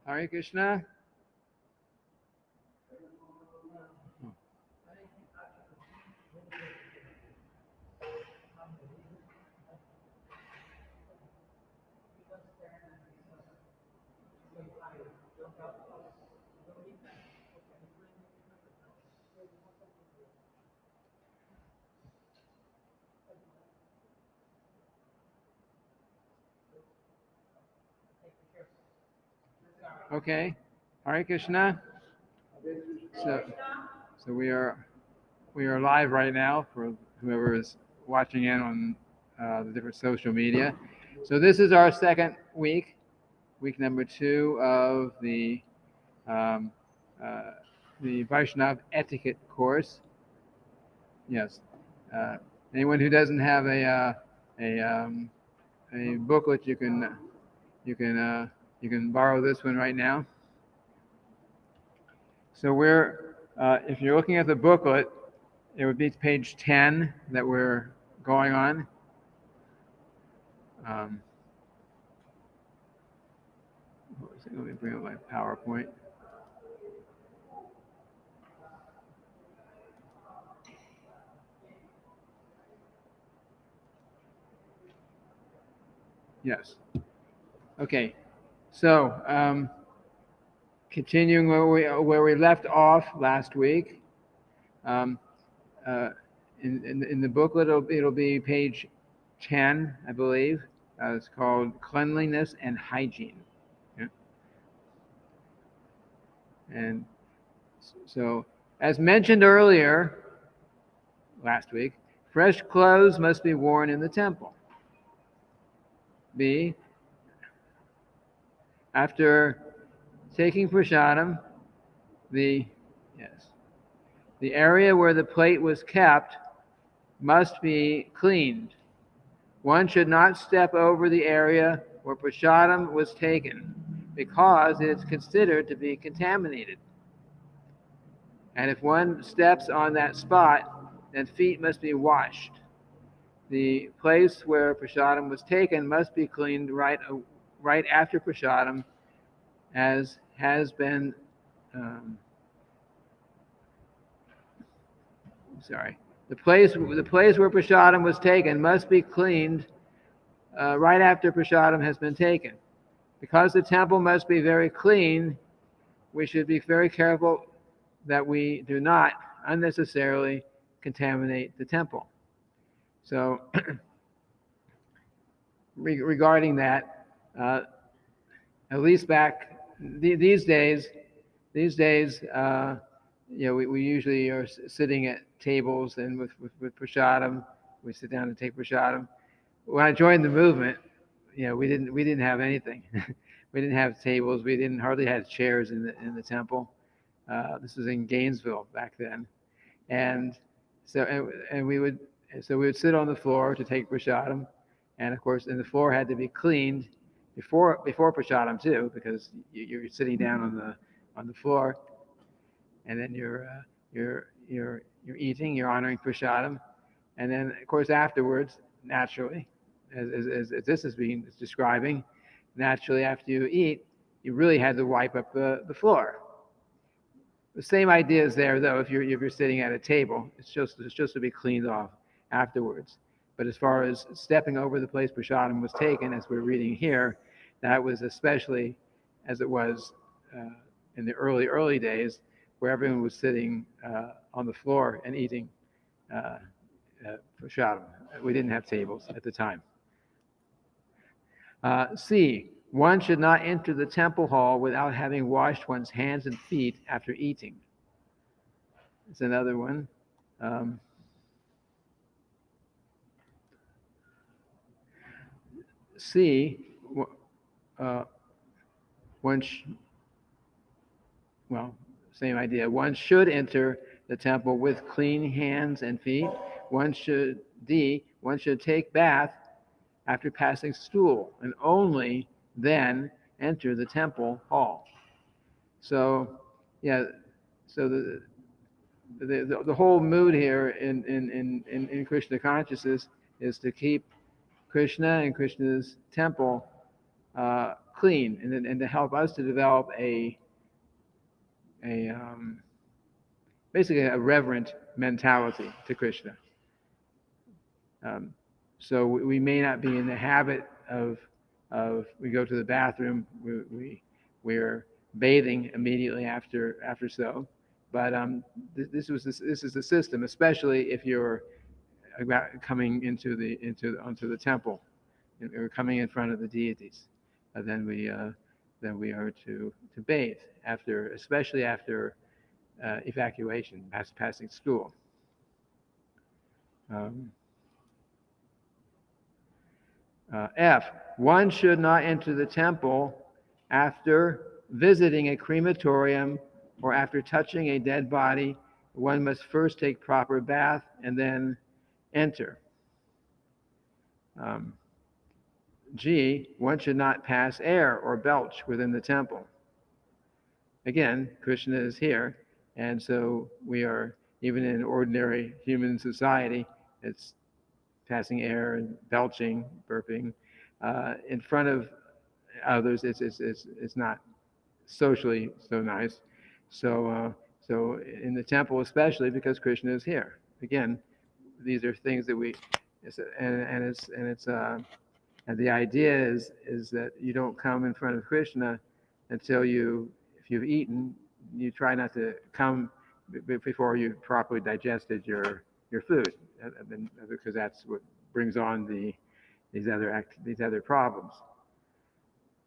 Hare Krishna. Okay. Hare Krishna. So, so we are live right now for whoever is watching in on the different social media. So this is our second week number 2 of um, uh, the Vaisnava Etiquette course. Yes. Uh, Anyone who doesn't have a booklet, you can you can borrow this one right now. So if you're looking at the booklet, it would be page 10 that we're going on. Um, Let me bring up my PowerPoint. Yes. Okay. So continuing where we left off last week, um, uh, in the booklet it'll be page 10, I believe. It's called Cleanliness and Hygiene. Yeah. And so, as mentioned earlier last week, fresh clothes must be worn in the temple. B, after taking prasadam, the area where the plate was kept must be cleaned. One should not step over the area where prasadam was taken because it is considered to be contaminated. And if one steps on that spot, then feet must be washed. The place where prasadam was taken must be cleaned right after prasadam, as has been. The place where prasadam was taken must be cleaned right after prasadam has been taken. Because the temple must be very clean, we should be very careful that we do not unnecessarily contaminate the temple. So, regarding that, at least back these days, we usually are sitting at tables and with prasadam. We sit down and take prasadam. When I joined the movement, we didn't have anything. We didn't have tables. We didn't hardly have chairs in the temple. This was in Gainesville back then, and we would sit on the floor to take prasadam, and of course, the floor had to be cleaned before prasadam too, because you're sitting down on the floor, and then you're eating, you're honoring prasadam, and then of course afterwards, naturally, as this is describing, naturally after you eat, you really had to wipe up the floor. The same idea is there, though. If you're sitting at a table, it's just to be cleaned off afterwards. But as far as stepping over the place prasadam was taken, as we're reading here, that was especially as it was in the early days, where everyone was sitting on the floor and eating prasadam. We didn't have tables at the time. C, one should not enter the temple hall without having washed one's hands and feet after eating. It's another one. C, same idea. One should enter the temple with clean hands and feet. One should take bath after passing stool, and only then enter the temple hall. So, so the whole mood here in Krishna consciousness is to keep Krishna and Krishna's temple clean, and to help us to develop a basically a reverent mentality to Krishna. Um, so we may not be in the habit of we go to the bathroom, we're bathing immediately after so, but this is the system, especially if you're about coming onto the temple, or coming in front of the deities, then we are to bathe after, especially after evacuation, passing school. Um, F, one should not enter the temple after visiting a crematorium or after touching a dead body. One must first take proper bath and then enter. Um, G, one should not pass air or belch within the temple. Again, Krishna is here, and so we are, even in ordinary human society, it's passing air and belching, burping in front of others. It's not socially so nice. So in the temple, especially because Krishna is here. Again, these are things that and the idea is that you don't come in front of Krishna until if you've eaten, you try not to come before you've properly digested your food, because that's what brings on these other problems.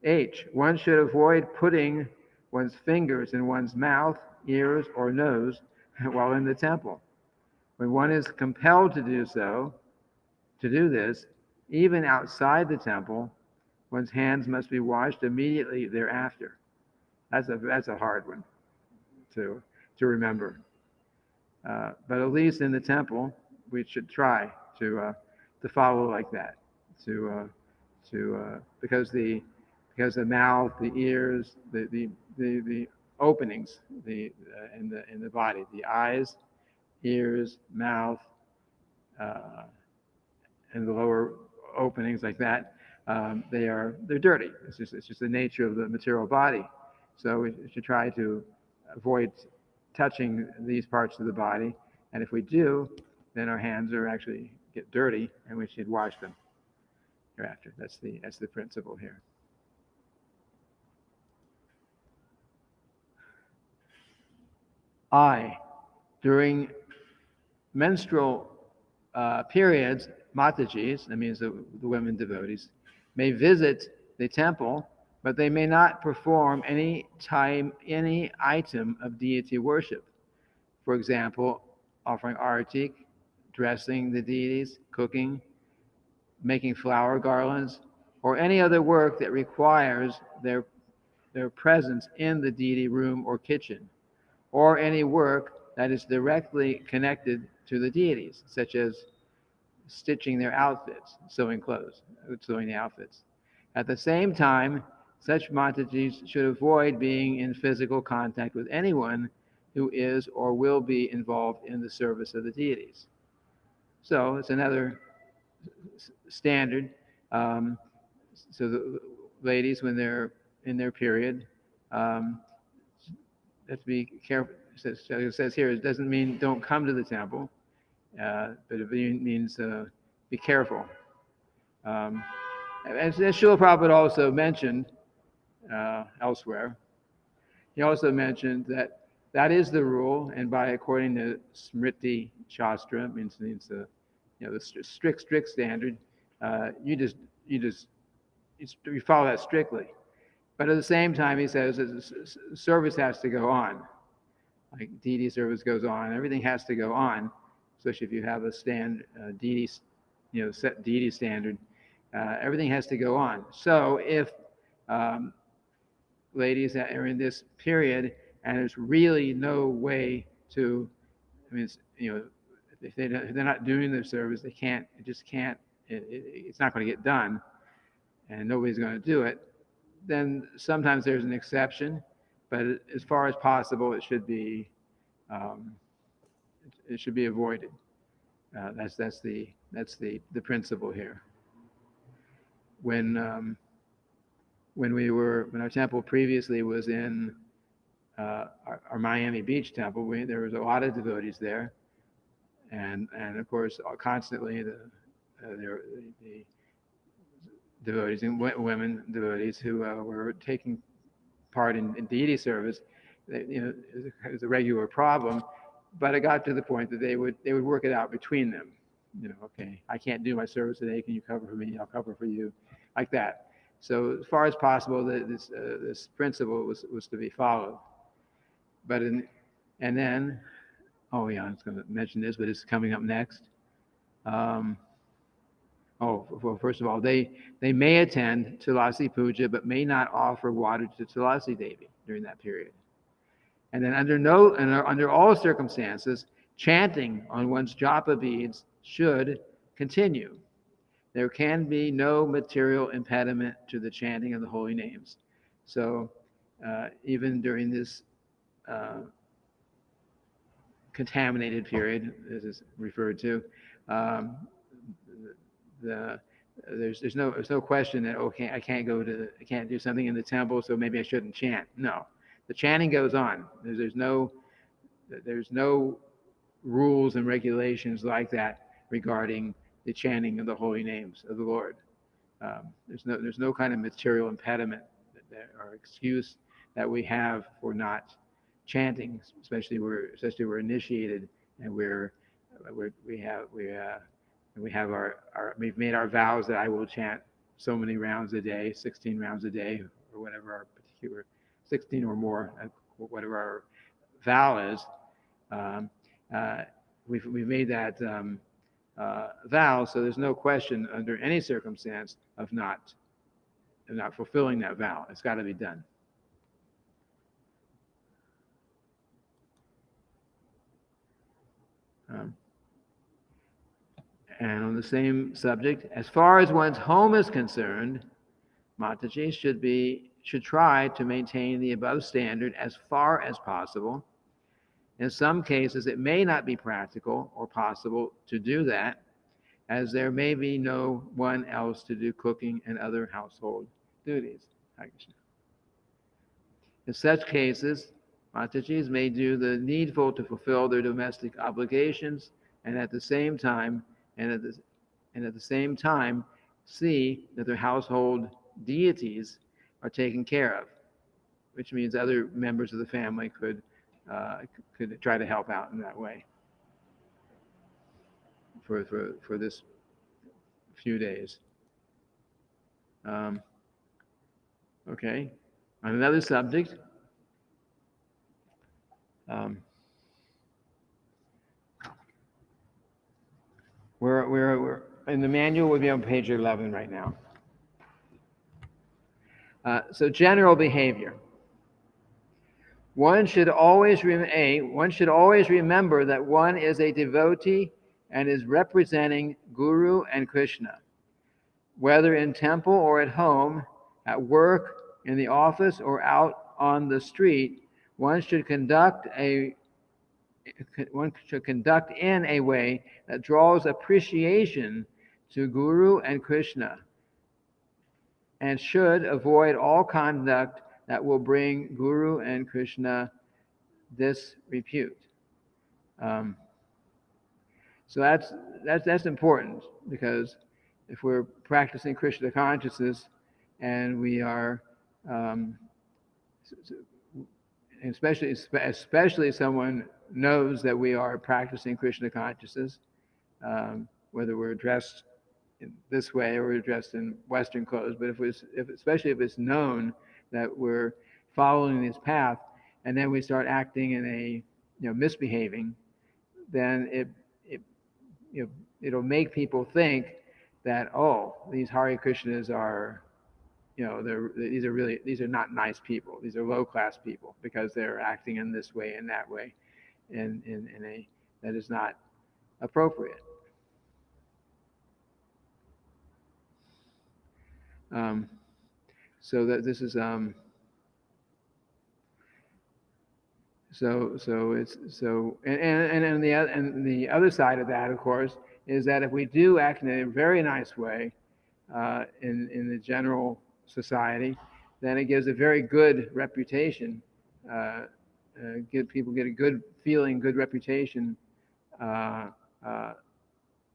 H, one should avoid putting one's fingers in one's mouth, ears, or nose while in the temple. When one is compelled to do this, even outside the temple, one's hands must be washed immediately thereafter. That's a hard one to remember. But at least in the temple, we should try to follow like that. Because the mouth, the ears, the openings, in the body, the eyes, ears, mouth, and the lower openings like that, they're dirty. It's just the nature of the material body. So we should try to avoid touching these parts of the body, and if we do, then our hands are actually get dirty, and we should wash them hereafter. That's the principle here. I, during menstrual periods, Matajis, that means the women devotees, may visit the temple, but they may not perform any item of deity worship. For example, offering artik, dressing the deities, cooking, making flower garlands, or any other work that requires their presence in the deity room or kitchen, or any work that is directly connected to the deities, such as stitching their outfits, sewing the outfits. At the same time, such Matajis should avoid being in physical contact with anyone who is or will be involved in the service of the deities. So it's another standard. So the ladies, when they're in their period, have to be careful. It says here, it doesn't mean don't come to the temple, but it means be careful. As Srila Prabhupada also mentioned elsewhere, he also mentioned that is the rule, and according to Smriti Shastra, means the strict standard. You follow that strictly. But at the same time, he says that service has to go on. Like deity service goes on, everything has to go on. Especially if you have a deity, set deity standard, everything has to go on. So if ladies that are in this period and there's really no way to, if they're not doing their service, they can't. It just can't. It's not going to get done, and nobody's going to do it. Then sometimes there's an exception, but as far as possible, it should be avoided. That's the principle here. When when our temple previously was in our Miami Beach temple, there was a lot of devotees there, and of course constantly the devotees and women devotees who were taking part in deity service. It was a regular problem, but it got to the point that they would work it out between them. Okay, I can't do my service today. Can you cover for me? I'll cover for you, like that. So as far as possible, this principle was to be followed. But and then, oh yeah, I was going to mention this, but it's coming up next. Um, well, first of all, they may attend Tulasi Puja, but may not offer water to Tulasi Devi during that period. And then under all circumstances, chanting on one's japa beads should continue. There can be no material impediment to the chanting of the holy names. So even during this contaminated period, as is referred to, um, there's no question that okay, I can't do something in the temple, so maybe I shouldn't chant. No, the chanting goes on. There's no rules and regulations like that regarding the chanting of the holy names of the Lord. There's no kind of material impediment or excuse that we have for not chanting, especially we're initiated and we've made our vows that I will chant so many rounds a day, 16 rounds a day, or whatever our particular 16 or more, whatever our vow is. We've made that vow, so there's no question under any circumstance of not fulfilling that vow. It's got to be done. And on the same subject, as far as one's home is concerned, Mataji should try to maintain the above standard as far as possible. In some cases, it may not be practical or possible to do that, as there may be no one else to do cooking and other household duties. In such cases, Matajis may do the needful to fulfill their domestic obligations, and at the same time see that their household deities are taken care of, which means other members of the family could try to help out in that way for this few days. Okay, on another subject. We're in the manual. We'll be on page 11 right now. So general behavior. One should always remember that one is a devotee and is representing Guru and Krishna. Whether in temple or at home, at work, in the office, or out on the street, one should conduct in a way that draws appreciation to Guru and Krishna, and should avoid all conduct that will bring Guru and Krishna disrepute. So that's important, because if we're practicing Krishna consciousness and we are, especially someone knows that we are practicing Krishna consciousness, whether we're dressed in this way or we're dressed in Western clothes, but especially if it's known that we're following this path, and then we start acting in misbehaving, then it'll make people think that, oh, these Hare Krishnas are, these are not nice people. These are low class people because they're acting in this way and that way, in a that is not appropriate. So that this is and the other side of that, of course, is that if we do act in a very nice way in the general society, then it gives a very good reputation. People get a good feeling, good reputation. Uh, uh,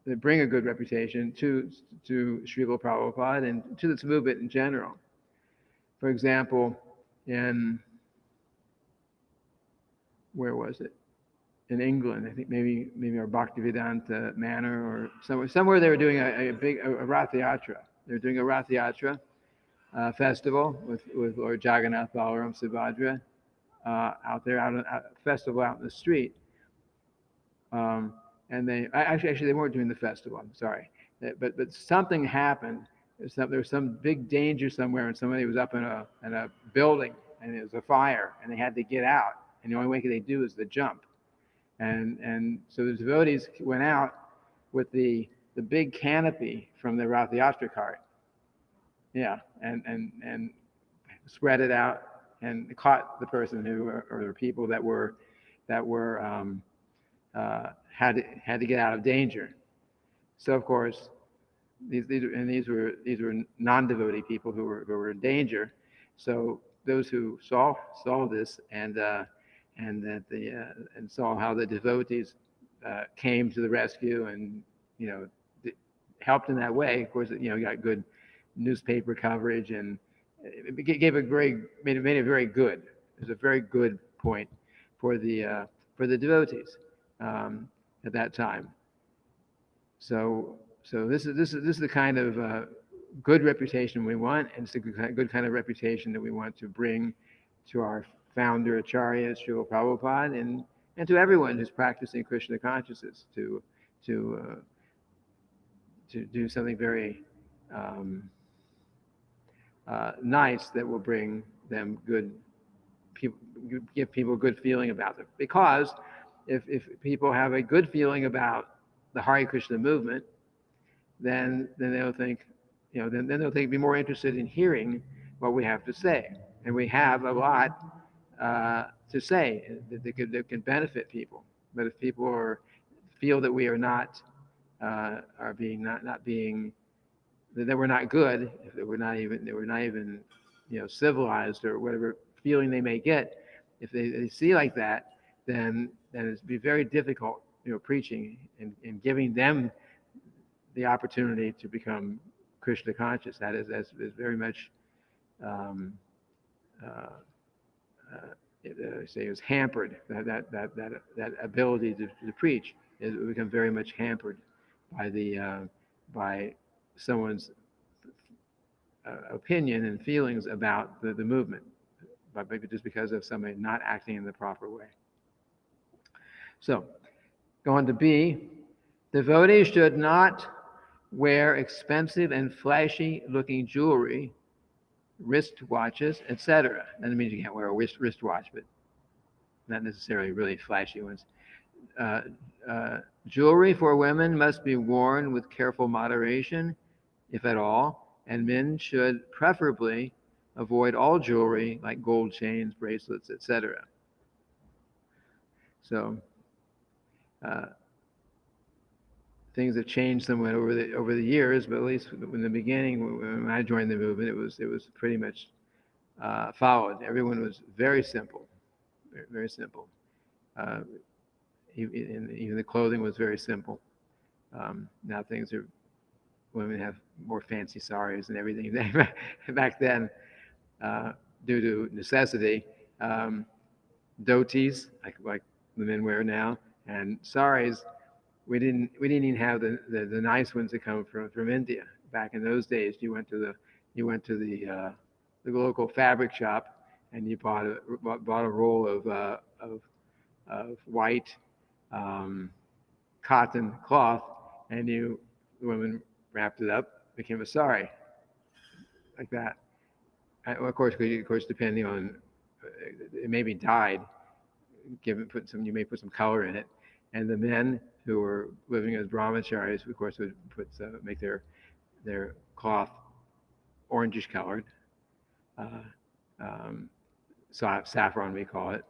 they bring a good reputation to Srila Prabhupada and to this movement in general. For example, in where was it? In England, I think maybe our Bhaktivedanta Manor or somewhere they were doing a Rath Yatra. They were doing a Rath Yatra festival with Lord Jagannath, Balaram, Subhadra out there, festival out in the street. And they actually they weren't doing the festival. I'm sorry, but something happened. There was some big danger somewhere, and somebody was up in a building, and it was a fire, and they had to get out. And the only way they do is the jump. And so the devotees went out with the big canopy from the Rath Yatra cart. Yeah, and spread it out and caught the person or the people that were had to get out of danger. So of course, these were non-devotee people who were in danger. So those who saw this and saw how the devotees came to the rescue and helped in that way. Of course, got good newspaper coverage and it made it very good. It was a very good point for the devotees at that time. So this is the kind of good reputation we want, and it's a good kind of reputation that we want to bring to our founder Acharya Srila Prabhupada and to everyone who's practicing Krishna consciousness to do something very nice that will bring them give people a good feeling about them. Because if people have a good feeling about the Hare Krishna movement, then they'll think, then they'll be more interested in hearing what we have to say, and we have a lot to say that can benefit people. But if people feel that we are not that we're not good, if we're not even civilized or whatever feeling they may get, if they see like that, then it'd be very difficult, preaching and giving them the opportunity to become Krishna conscious. That's very much say it was hampered. That ability to preach it become very much hampered by someone's opinion and feelings about the movement, but maybe just because of somebody not acting in the proper way. So, going to B, devotees should not wear expensive and flashy looking jewelry, wristwatches, etc. That means you can't wear a wristwatch, but not necessarily really flashy ones. Jewelry for women must be worn with careful moderation, if at all, and men should preferably avoid all jewelry like gold chains, bracelets, etc. So things have changed somewhat over the years, but at least in the beginning, when I joined the movement, it was pretty much followed. Everyone was very simple, very, very simple. Even the clothing was very simple. Now women have more fancy saris and everything. Back then, due to necessity, dhotis like the men wear now, and saris. We didn't even have the nice ones that come from India. Back in those days, you went to the local fabric shop and you bought a roll of white cotton cloth, and the women wrapped it up, became a sari, like that. Of course, depending on it may be dyed, you may put some color in it, and the men who were living as brahmacharis, of course, would make their cloth orangish colored, saffron we call it,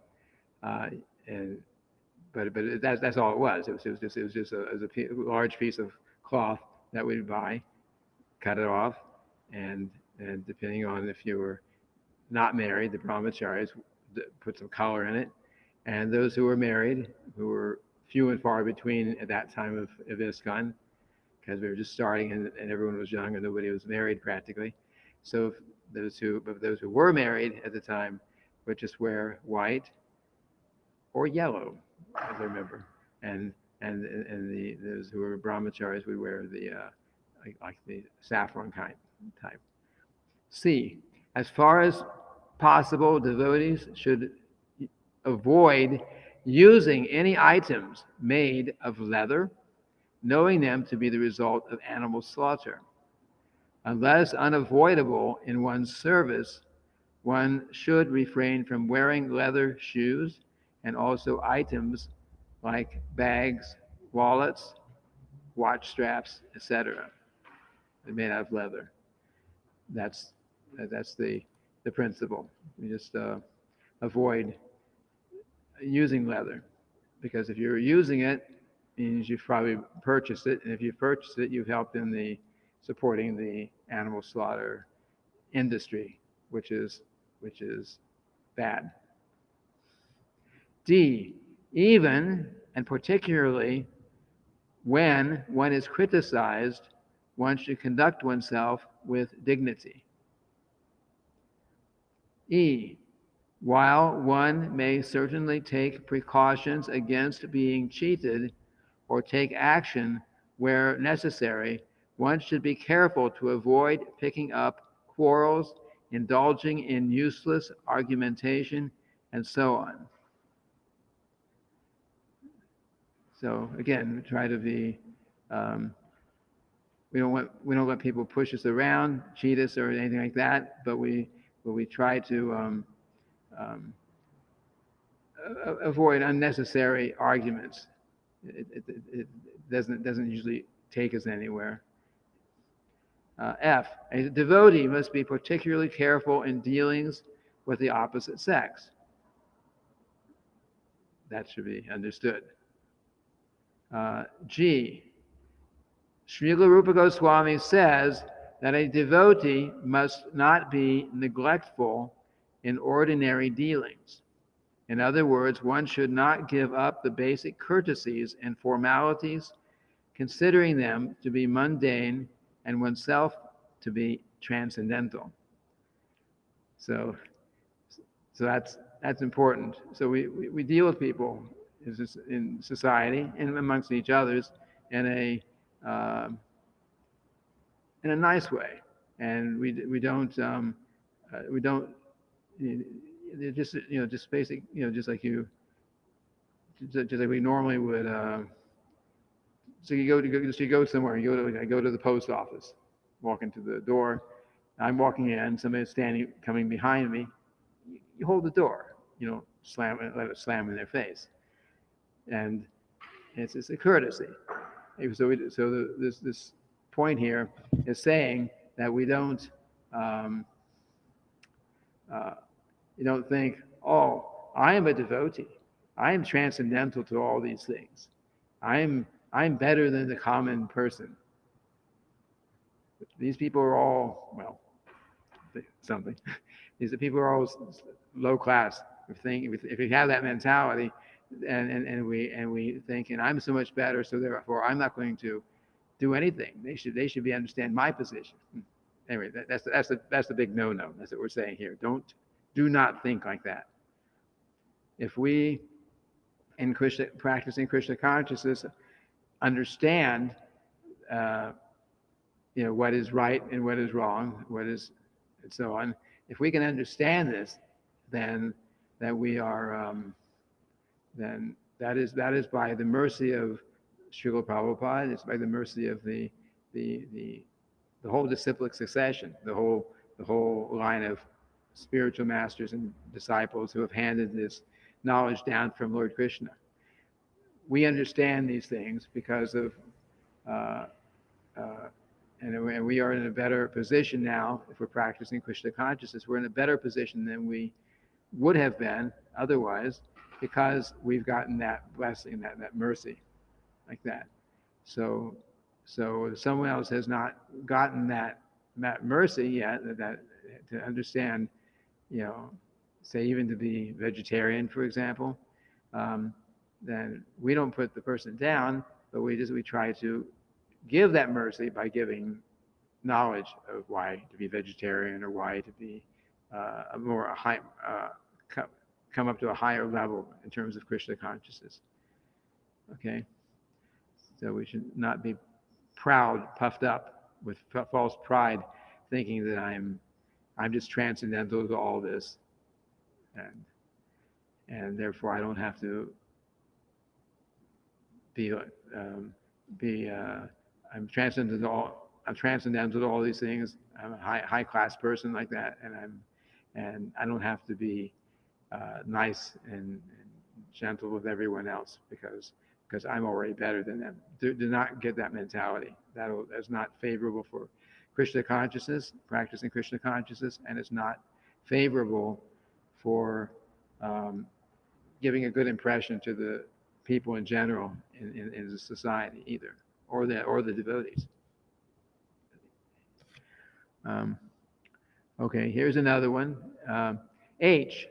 but that's all it was. It was just a large piece of cloth that we'd buy, cut it off, and depending on if you were not married, the brahmacharis, put some color in it, and those who were married, who were few and far between at that time of ISKCON, because we were just starting and everyone was young and nobody was married practically. So those who were married at the time would just wear white or yellow, as I remember, and those who were brahmacharis would wear the like the saffron kind type. C. As far as possible, devotees should avoid using any items made of leather, knowing them to be the result of animal slaughter. Unless unavoidable in one's service, one should refrain from wearing leather shoes and also items like bags, wallets, watch straps, etc. They're made out of leather. That's the principle. You just avoid using leather, because if you're using it, it means you've probably purchased it, and if you've purchased it, you've helped in the supporting the animal slaughter industry, which is bad. D. Even and particularly when one is criticized, one should conduct oneself with dignity. E. While one may certainly take precautions against being cheated or take action where necessary, one should be careful to avoid picking up quarrels, indulging in useless argumentation, and so on. So again, try to be. We don't let people push us around, cheat us, or anything like that. But we try to avoid unnecessary arguments. It doesn't usually take us anywhere. F. A devotee must be particularly careful in dealings with the opposite sex. That should be understood. G. Srila Rupa Goswami says that a devotee must not be neglectful in ordinary dealings. In other words, one should not give up the basic courtesies and formalities, considering them to be mundane and oneself to be transcendental. So that's important. So we deal with people in society and amongst each others in a nice way, and we don't just basic, just like we normally would. So you go somewhere. I go to the post office, walk into the door. I'm walking in. Somebody's coming behind me. You hold the door. You don't let it slam in their face, and it's a courtesy. So this point here is saying that we don't you don't think, oh, I am a devotee. I am transcendental to all these things. I'm better than the common person. These people are all, well, something. These people are all low class. If we have that mentality, and we think, and I'm so much better, so therefore I'm not going to do anything. They should understand my position. Anyway, that's the big no-no. That's what we're saying here. Do not think like that. If we, in practicing Krishna consciousness, understand, what is right and what is wrong, and so on. If we can understand this, then that we are, then that is by the mercy of Srila Prabhupada. It's by the mercy of the whole disciplic succession, the whole line of spiritual masters and disciples who have handed this knowledge down from Lord Krishna. We understand these things because of, and we are in a better position now. If we're practicing Krishna consciousness, we're in a better position than we would have been otherwise, because we've gotten that blessing, that mercy, like that. So if someone else has not gotten that mercy yet, that to understand you know, say even to be vegetarian, for example, um, then we don't put the person down, but we try to give that mercy by giving knowledge of why to be vegetarian or why to be a more a high come up to a higher level in terms of Krishna consciousness. Okay, so we should not be proud, puffed up with false pride, thinking that I'm just transcendental to all this, and therefore I don't have to be be I'm transcendental to all these things. I'm a high class person like that, and I don't have to be nice and gentle with everyone else because I'm already better than them. Do not get that mentality. That's not favorable for Krishna consciousness, practicing Krishna consciousness, and it's not favorable for um, giving a good impression to the people in general in the society either, or the devotees. Um, okay, here's another one. H.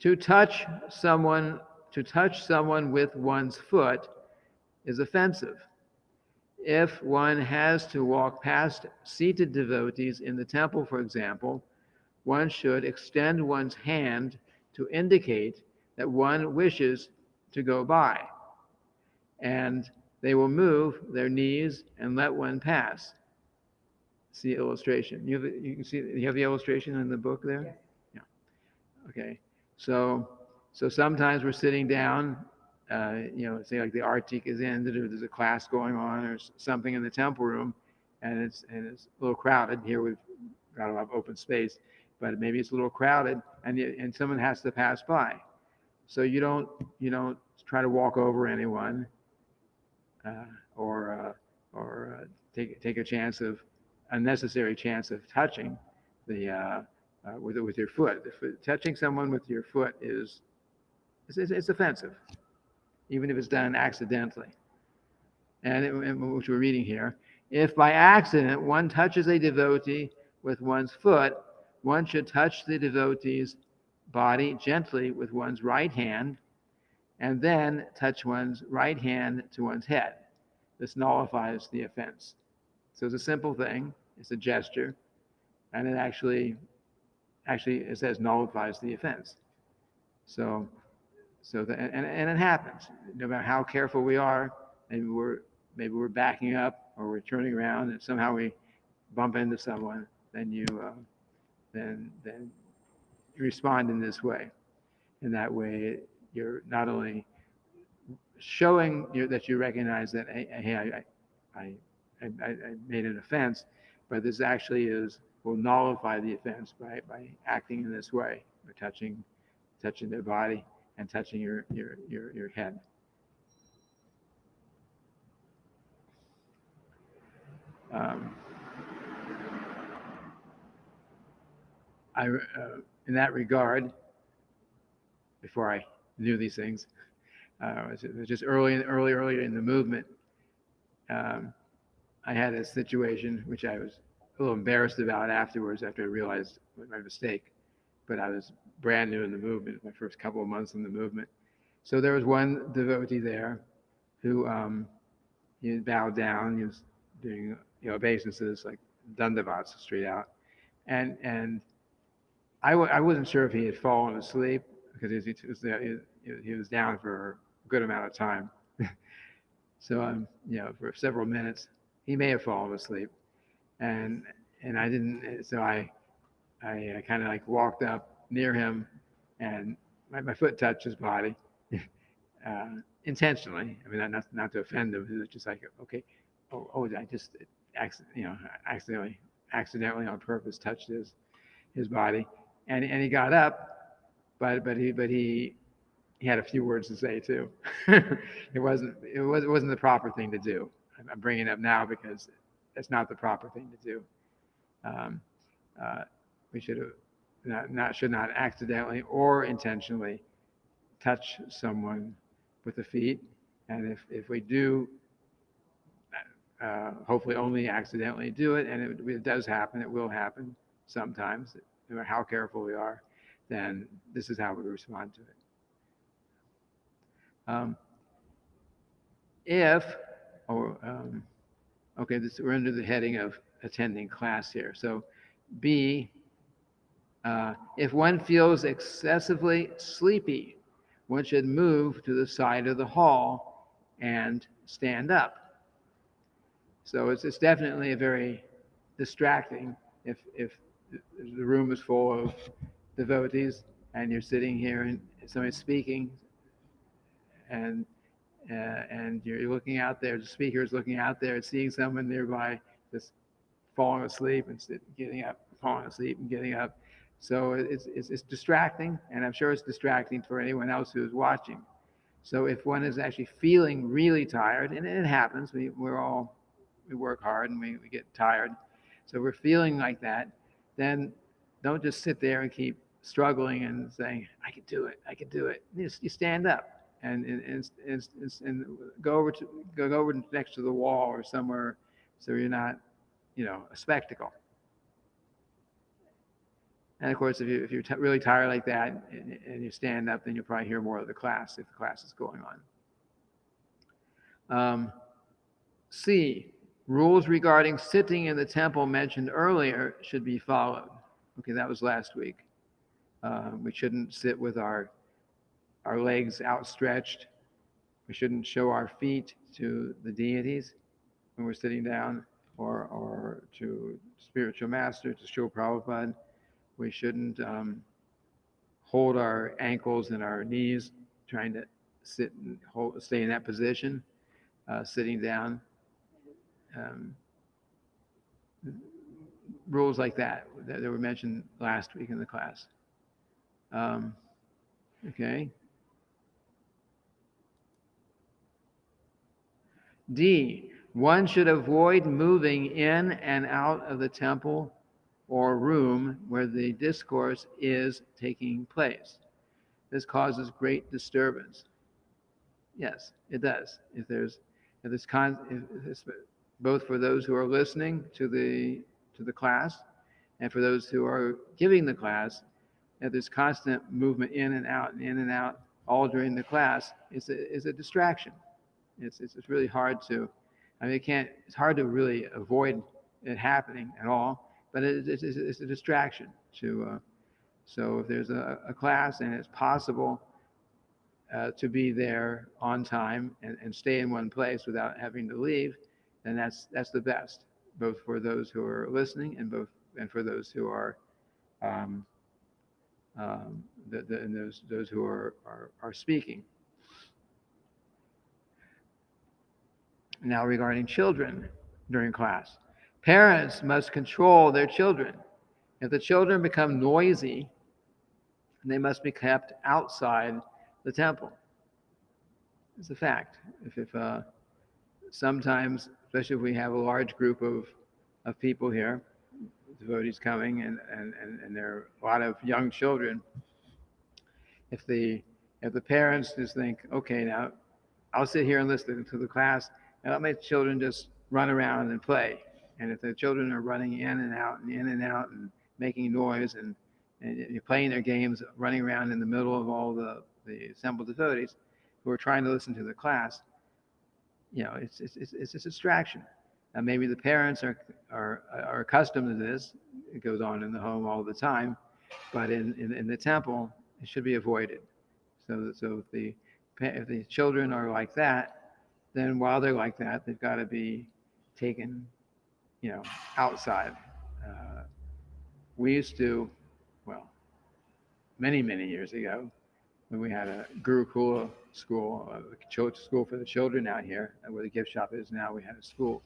To touch someone with one's foot is offensive. If one has to walk past seated devotees in the temple, for example, one should extend one's hand to indicate that one wishes to go by, and they will move their knees and let one pass. See illustration. You can see, you have the illustration in the book there? Yeah. Okay. So sometimes we're sitting down, say like the Arctic is ended, or there's a class going on, or something in the temple room, and it's a little crowded. Here we've got a lot of open space, but maybe it's a little crowded, and someone has to pass by. So you don't try to walk over anyone, or take a chance of unnecessary chance of touching the with your foot. Touching someone with your foot it's offensive, even if it's done accidentally. And which we're reading here, if by accident one touches a devotee with one's foot, one should touch the devotee's body gently with one's right hand, and then touch one's right hand to one's head. This nullifies the offense. So it's a simple thing. It's a gesture, and it actually it says nullifies the offense. So and it happens. No matter how careful we are, maybe we're backing up or we're turning around, and somehow we bump into someone. Then you respond in this way. In that way, you're not only showing that you recognize that, hey, I made an offense, but this actually will nullify the offense by acting in this way, by touching their body and touching your head. In that regard, before I knew these things, it was just earlier in the movement. I had a situation which I was a little embarrassed about afterwards, after I realized my mistake. But I was brand new in the movement, my first couple of months in the movement. So there was one devotee there who he bowed down. He was doing obeisances like dandavats straight out, and I wasn't sure if he had fallen asleep because he was down for a good amount of time. So for several minutes, he may have fallen asleep, and I didn't. So I kind of like walked up near him, and my foot touched his body intentionally. I mean, not to offend him. It was just like, okay, I just accidentally on purpose touched his body, and he got up, but he had a few words to say too. It wasn't the proper thing to do. I'm bringing it up now because it's not the proper thing to do. Um, we should not accidentally or intentionally touch someone with the feet, and if we do, hopefully only accidentally do it, and it does happen. It will happen sometimes. no matter how careful we are, then this is how we respond to it. Um, if, or okay, we're under the heading of attending class here. So B, if one feels excessively sleepy, one should move to the side of the hall and stand up. So it's definitely a very distracting if the room is full of devotees and you're sitting here and somebody's speaking and and you're looking out there, the speaker is looking out there and seeing someone nearby just falling asleep and getting up, falling asleep and getting up. So it's distracting, and I'm sure it's distracting for anyone else who is watching. So if one is actually feeling really tired, and it happens, we work hard and we get tired. So we're feeling like that, then don't just sit there and keep struggling and saying, I can do it, I can do it. You stand up and go over next to the wall or somewhere so you're not, a spectacle. And of course, if you're really tired like that and you stand up, then you'll probably hear more of the class if the class is going on. C, rules regarding sitting in the temple mentioned earlier should be followed. Okay, that was last week. We shouldn't sit with our legs outstretched. We shouldn't show our feet to the deities when we're sitting down, or to spiritual master, to Srila Prabhupada. We shouldn't hold our ankles and our knees trying to sit and stay in that position, sitting down. Rules like that were mentioned last week in the class. Okay. D, one should avoid moving in and out of the temple or room where the discourse is taking place. This causes great disturbance. Yes, it does. If both for those who are listening to the class and for those who are giving the class, if there's constant movement in and out and in and out all during the class, is a distraction. It's really hard to, it's hard to really avoid it happening at all, but it's a distraction. So if there's a class and it's possible to be there on time and stay in one place without having to leave, then that's the best, both for those who are listening and for those who are those who are speaking. Now, regarding children during class, parents must control their children. If the children become noisy, they must be kept outside the temple. It's a fact. If sometimes, especially if we have a large group of people here, devotees coming, and there are a lot of young children, if the parents just think, okay, now I'll sit here and listen to the class, and let my children just run around and play. And if the children are running in and out and in and out and making noise and you're playing their games, running around in the middle of all the assembled devotees who are trying to listen to the class, it's a distraction. And maybe the parents are accustomed to this. It goes on in the home all the time, but in the temple, it should be avoided. So if the children are like that, then while they're like that, they've got to be taken, outside. We used to, well, many years ago, when we had a Gurukula school, a school for the children out here, where the gift shop is now, we had a school.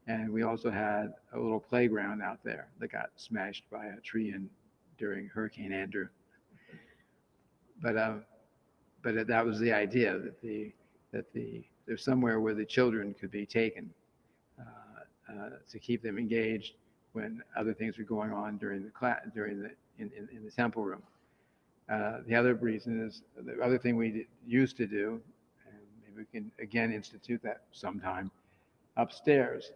And we also had a little playground out there that got smashed by a tree during Hurricane Andrew. But that was the idea, that there's somewhere where the children could be taken to keep them engaged when other things are going on during the class, in the temple room. The other reason is, the other thing we used to do, and maybe we can again institute that sometime, upstairs,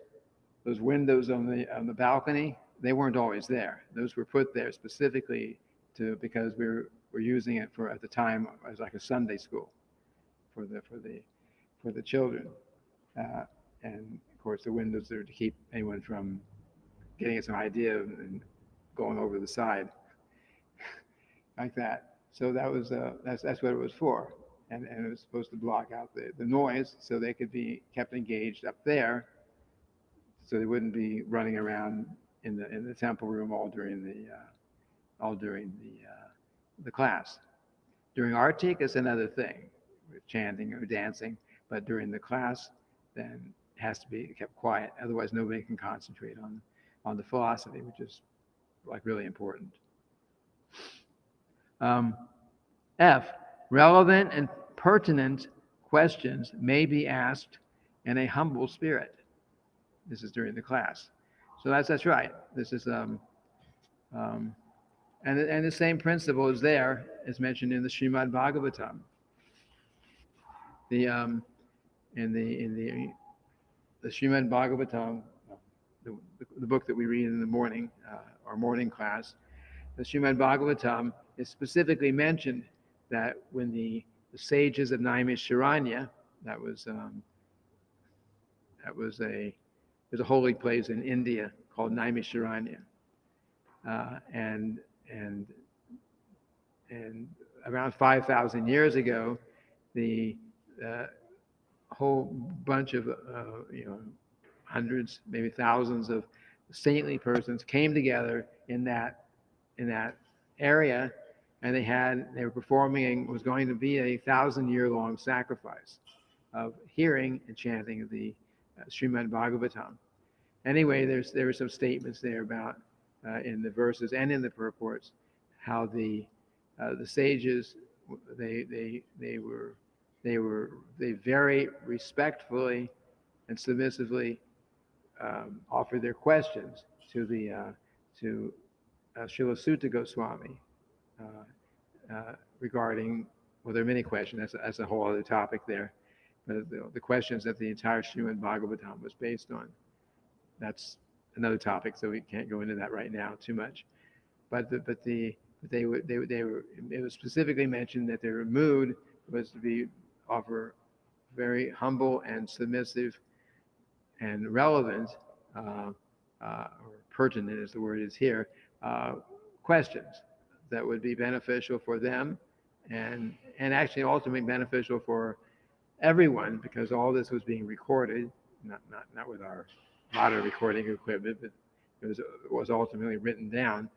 those windows on the balcony, they weren't always there. Those were put there specifically because we're using it for at the time as like a Sunday school for the children, uh, and of course the windows are to keep anyone from getting some idea and going over the side like that. So that's what it was for, and it was supposed to block out the noise so they could be kept engaged up there, so they wouldn't be running around in the temple room all during the class. During Artik is another thing, with chanting or dancing, but during the class, then it has to be kept quiet. Otherwise, nobody can concentrate on the philosophy, which is like really important. Um, F, relevant and pertinent questions may be asked in a humble spirit. This is during the class. So that's right. This is um, and the same principle is there as mentioned in the Srimad Bhagavatam. The in the Srimad Bhagavatam, the book that we read in the morning, our morning class, the Srimad Bhagavatam is specifically mentioned that when the sages of Naimisharanya, that was there's a holy place in India called Naimisharanya, and and and around 5,000 years ago, the whole bunch of hundreds, maybe thousands of saintly persons came together in that area, and they were performing was going to be a 1,000-year-long sacrifice of hearing and chanting the Srimad Bhagavatam. Anyway, there were some statements there about in the verses and in the purports how the sages they very respectfully and submissively offered their questions to Srila Sutta Goswami regarding, well, there are many questions. That's a whole other topic there. But the questions that the entire Srimad Bhagavatam was based on. That's another topic, so we can't go into that right now too much. But it was specifically mentioned that their mood was to offer very humble and submissive and relevant, or pertinent as the word is here, questions that would be beneficial for them and actually ultimately beneficial for everyone, because all this was being recorded, not with our modern recording equipment, but it was ultimately written down.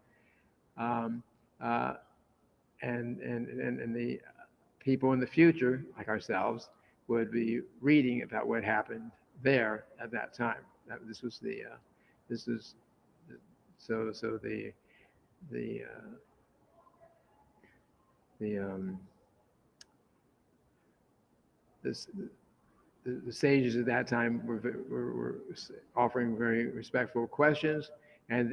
And the people in the future, like ourselves, would be reading about what happened there at that time. This is so the sages at that time were offering very respectful questions, and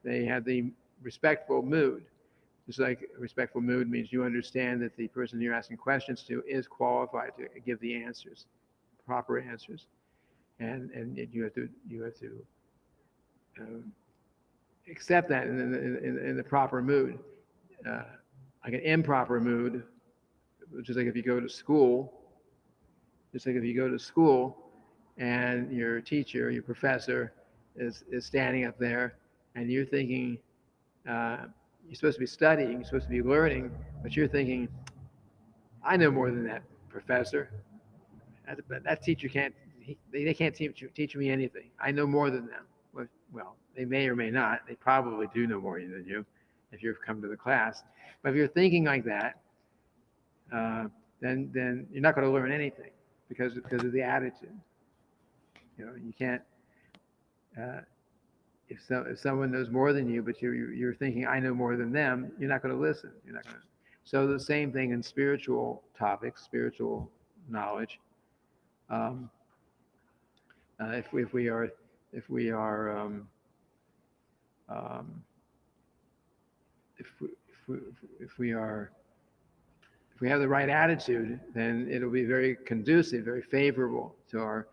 they had the respectful mood. Just like a respectful mood means you understand that the person you're asking questions to is qualified to give the answers, proper answers, and you have to accept that in the proper mood. Like an improper mood, which is like if you go to school, and your teacher, your professor is standing up there, and you're thinking, you're supposed to be studying, you're supposed to be learning, but you're thinking, I know more than that professor. That teacher they can't teach me anything. I know more than them. Well, they may or may not. They probably do know more than you if you've come to the class. But if you're thinking like that, then you're not going to learn anything because of the attitude. You can't. If someone knows more than you, but you're thinking I know more than them, you're not going to listen. You're not going to. So the same thing in spiritual topics, spiritual knowledge. If we have the right attitude, then it'll be very conducive, very favorable to our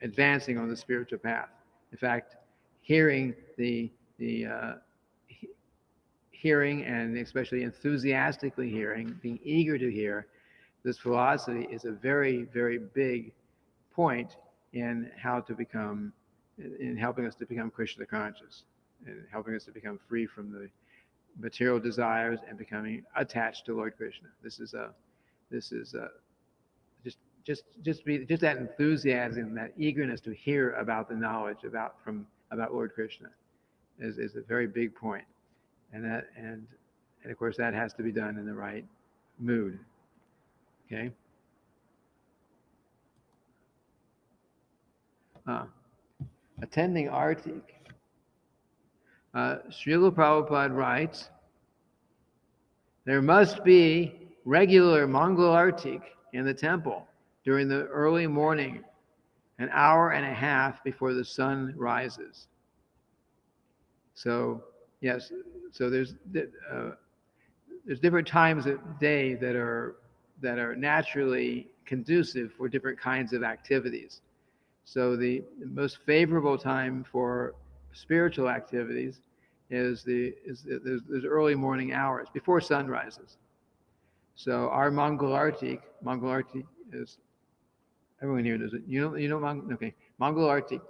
advancing on the spiritual path. In fact, hearing the hearing, and especially enthusiastically hearing, being eager to hear this philosophy is a very, very big point in how to become, in helping us to become Krishna conscious, and helping us to become free from the material desires and becoming attached to Lord Krishna. This is just that enthusiasm, that eagerness to hear about the knowledge about Lord Krishna is a very big point, and of course that has to be done in the right mood. Okay. Attending Artik. Srila Prabhupada writes, there must be regular Mongol Artik in the temple during the early morning, an hour and a half before the sun rises. So, yes, so there's different times of day that are naturally conducive for different kinds of activities. So the most favorable time for spiritual activities is those early morning hours before sun rises. So our Mongol Artik is, everyone here does it. You know Mongol? Okay, Mongol Artik.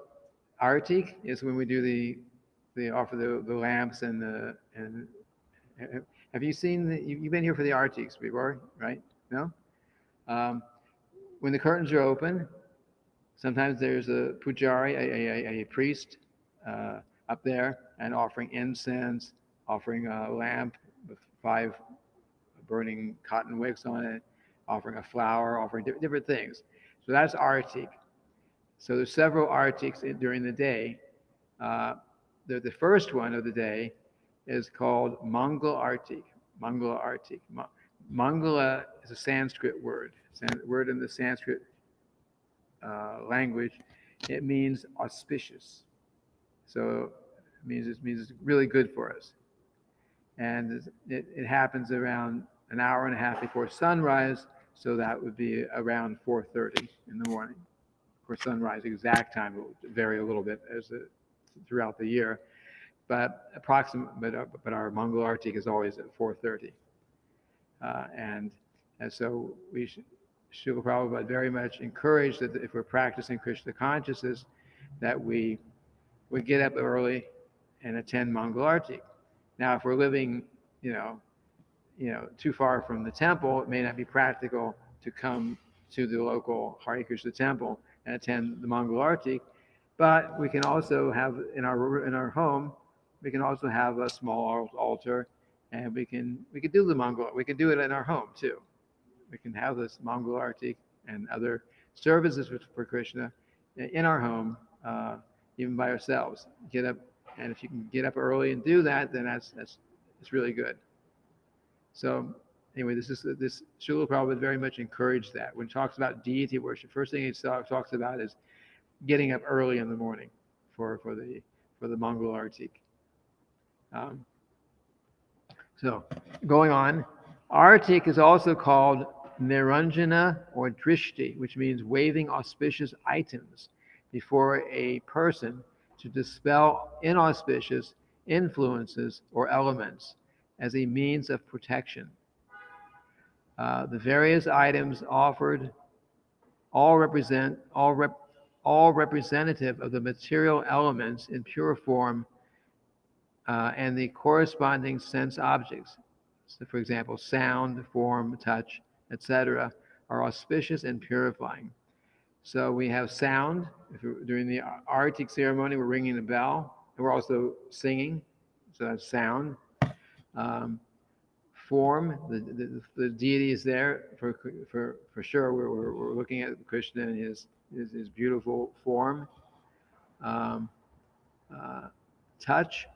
Artik is when we do the offer the lamps and have you seen you've been here for the Artiks before, right? No. When the curtains are open, sometimes there's a pujari, a priest up there, and offering incense, offering a lamp with 5 burning cotton wicks on it, offering a flower, offering different things. So that's Artik. So there's several Artiks during the day. The first one of the day is called Mongol Artik. Mongol Artik. Mangala is a Sanskrit word. Word in the Sanskrit language. It means auspicious. So it means it's really good for us. And it happens around an hour and a half before sunrise, so that would be around 4:30 in the morning. Of course, sunrise exact time will vary a little bit throughout the year, but but our Mongol Artik is always at 4:30, and so Srila Prabhupada very much encouraged that if we're practicing Krishna consciousness, that we get up early and attend Mongol Artik. Now, if we're living, too far from the temple, it may not be practical to come to the local Hare Krishna temple and attend the Mongol Artik, but we can also have in our home, we can also have a small altar, and we can do the Mongol. We can do it in our home too. We can have this Mongol Artik and other services for Krishna in our home, even by ourselves. Get up, and if you can get up early and do that, then that's really good. So anyway, this Srila Prabhupada very much encouraged that. When he talks about deity worship, first thing he talks about is getting up early in the morning for the Mongol Artik. So going on, Artik is also called Niranjana or Drishti, which means waving auspicious items before a person to dispel inauspicious influences or elements as a means of protection. The various items offered all representative of the material elements in pure form and the corresponding sense objects. So, for example, sound, form, touch, etc., are auspicious and purifying. So we have sound. During the Artik ceremony, we're ringing the bell, and we're also singing. So that's sound. Form, the deity is there for sure. We're looking at Krishna and his beautiful form. Touch.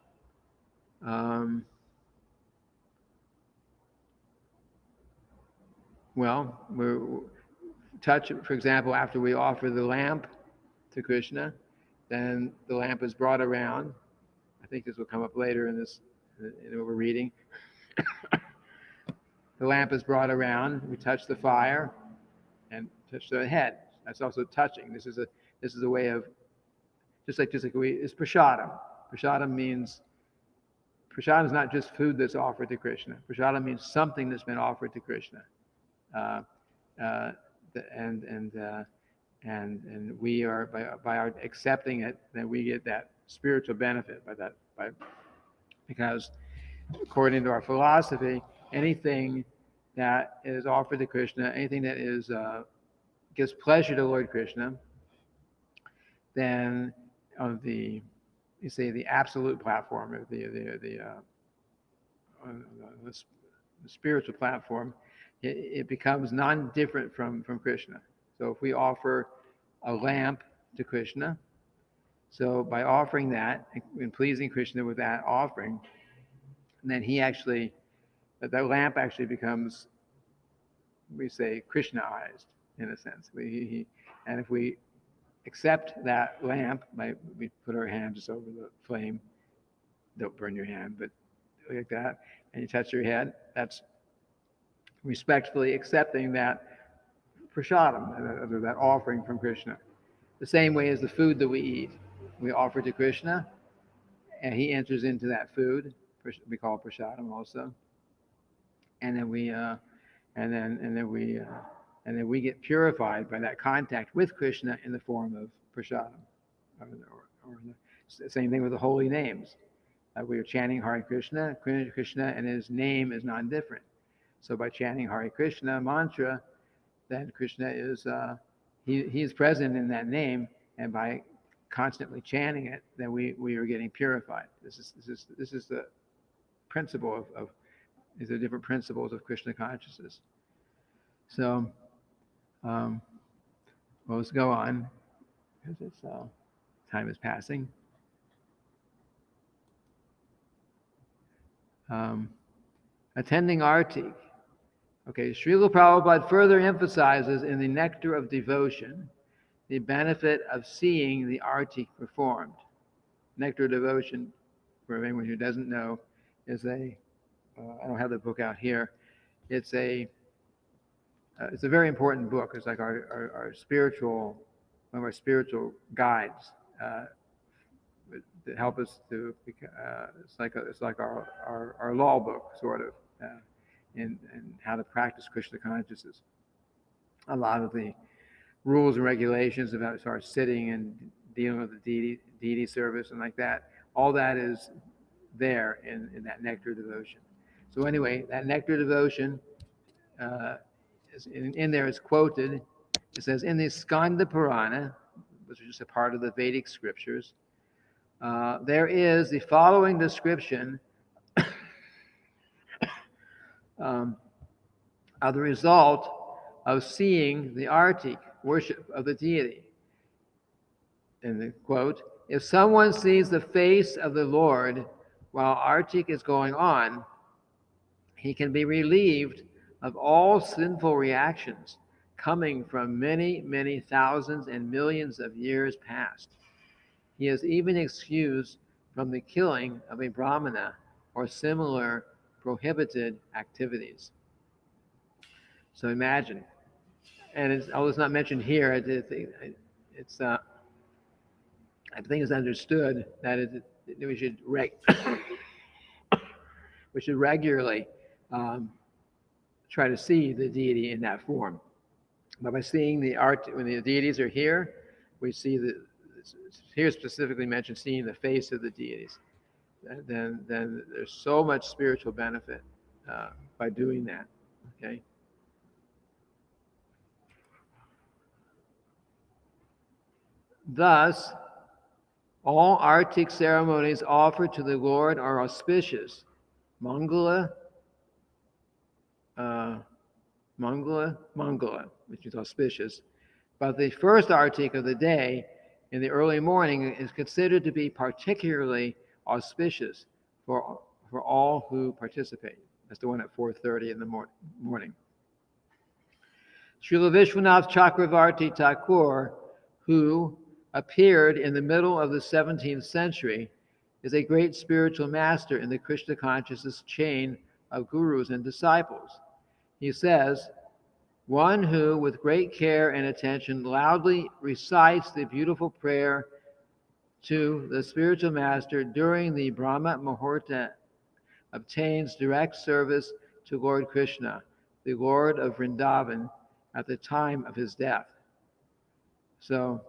Well, we're touch, for example, after we offer the lamp to Krishna, then the lamp is brought around. I think this will come up later in this, we're reading. The lamp is brought around. We touch the fire and touch the head. That's also touching. This is a way of just like it's prasadam. Prasadam is not just food that's offered to Krishna. Prasadam means something that's been offered to Krishna. Uh, uh, and we are by our accepting it, then we get that spiritual benefit because according to our philosophy, anything that is offered to Krishna, anything that is gives pleasure to Lord Krishna, then on the absolute platform of the spiritual platform, it becomes non-different from Krishna. So if we offer a lamp to Krishna, so by offering that and pleasing Krishna with that offering, then that lamp actually becomes, we say, Krishnaized in a sense. And if we accept that lamp, we put our hand just over the flame, don't burn your hand, but like that, and you touch your head, that's respectfully accepting that prasadam, that offering from Krishna. The same way as the food that we eat, we offer to Krishna, and he enters into that food. We call it prasadam also, and then we get purified by that contact with Krishna in the form of prasadam. Or the same thing with the holy names. We are chanting Hare Krishna, and his name is non-different. So by chanting Hare Krishna mantra, then Krishna is he is present in that name, and by constantly chanting it, then we are getting purified. This is the principle of these are different principles of Krishna consciousness. So let's go on because it's time is passing. Attending Arti. Okay, Srila Prabhupada further emphasizes in the Nectar of Devotion the benefit of seeing the Arti performed. Nectar of Devotion, for anyone who doesn't know, is I don't have the book out here. It's a very important book. It's like our spiritual, one of our spiritual guides that help us to. It's like our law book, sort of, in how to practice Krishna consciousness. A lot of the rules and regulations about as far as sitting and dealing with the deity service and like that, all that is there in that Nectar Devotion. So anyway, that Nectar Devotion, in there is quoted. It says, in the Skanda Purana, which is just a part of the Vedic scriptures, there is the following description of the result of seeing the arti, worship of the deity. In the quote, if someone sees the face of the Lord while artik is going on, he can be relieved of all sinful reactions coming from many, many thousands and millions of years past. He is even excused from the killing of a brahmana or similar prohibited activities. So imagine, and although it's not mentioned here, I think it's understood that we should regularly try to see the deity in that form. But by seeing the art, when the deities are here, we see here specifically mentioned seeing the face of the deities. Then there's so much spiritual benefit by doing that. Okay. Thus, all artik ceremonies offered to the Lord are auspicious. Mangala, which is auspicious. But the first artik of the day in the early morning is considered to be particularly auspicious for all who participate. That's the one at 4:30 in the morning. Srila Vishwanath Chakravarti Thakur, who appeared in the middle of the 17th century, is a great spiritual master in the Krishna consciousness chain of gurus and disciples. He says, one who, with great care and attention, loudly recites the beautiful prayer to the spiritual master during the Brahma Muhurta obtains direct service to Lord Krishna, the Lord of Vrindavan, at the time of his death. So,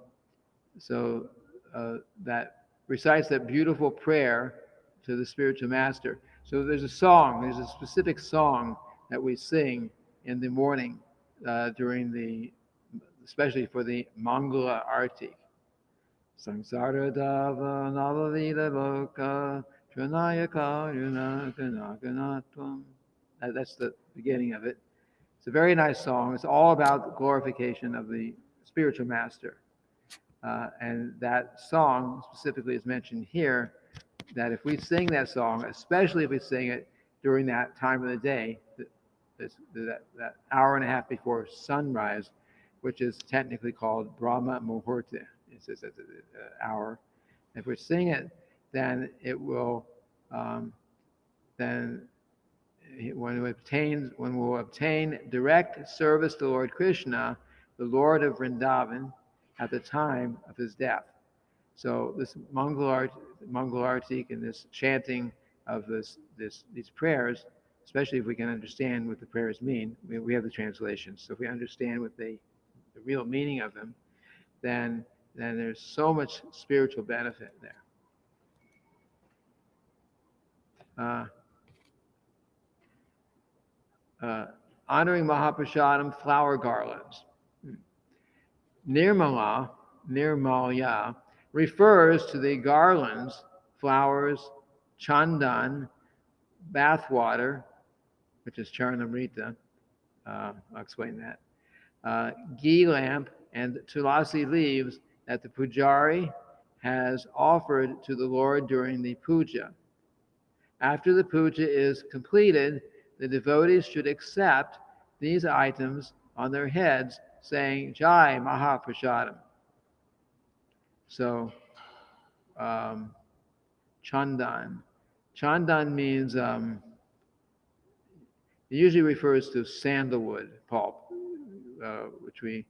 that recites that beautiful prayer to the spiritual master. So there's a specific song that we sing in the morning especially for the Mangala Arti. Samsara Dava Navavida Loka Trinayaka Yunakanatvam. That's the beginning of it. It's a very nice song. It's all about the glorification of the spiritual master. And that song specifically is mentioned here, that if we sing that song, especially if we sing it during that time of the day, that hour and a half before sunrise, which is technically called Brahma Muhurta, it's an hour. If we sing it, then it will, then when we'll obtain direct service to Lord Krishna, the Lord of Vrindavan, at the time of his death. So this Mangalartik and this chanting of these prayers, especially if we can understand what the prayers mean, we have the translations. So if we understand what the real meaning of them, then there's so much spiritual benefit there. Honoring Mahaprasadam flower garlands. Nirmalya, refers to the garlands, flowers, chandan, bathwater, which is charnamrita. I'll explain that. Ghee lamp and tulasi leaves that the pujari has offered to the Lord during the puja. After the puja is completed, the devotees should accept these items on their heads, saying Jai Mahaprasadam. So, chandan. Chandan means, it usually refers to sandalwood pulp, which we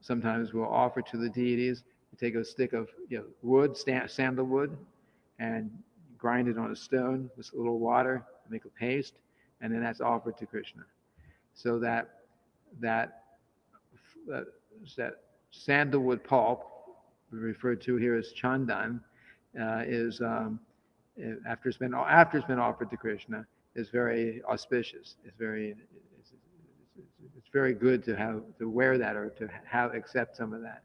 sometimes will offer to the deities. You take a stick of wood, sandalwood, and grind it on a stone with a little water, make a paste, and then that's offered to Krishna. So that sandalwood pulp, referred to here as chandan, is after it's been offered to Krishna, is very auspicious. It's very good to wear that, or to accept some of that.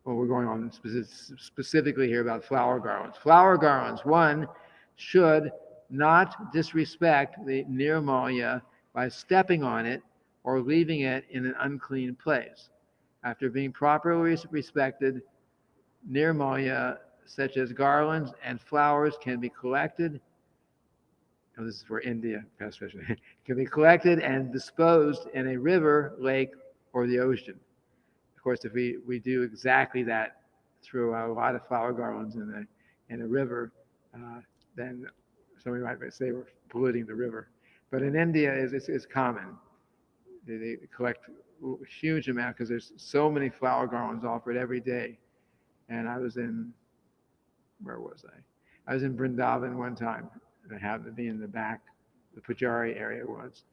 Well, we're going on specifically here about flower garlands. Flower garlands. One should not disrespect the nirmalya by stepping on it or leaving it in an unclean place. After being properly respected, nirmalya, such as garlands and flowers, can be collected. Oh, this is for India, especially. Can be collected and disposed in a river, lake, or the ocean. Of course, if we do exactly that, throw out a lot of flower garlands in a river, then somebody might say we're polluting the river. But in India, it's common. They collect a huge amount because there's so many flower garlands offered every day. And where was I? I was in Vrindavan one time. I happened to be in the back, the Pujari area was.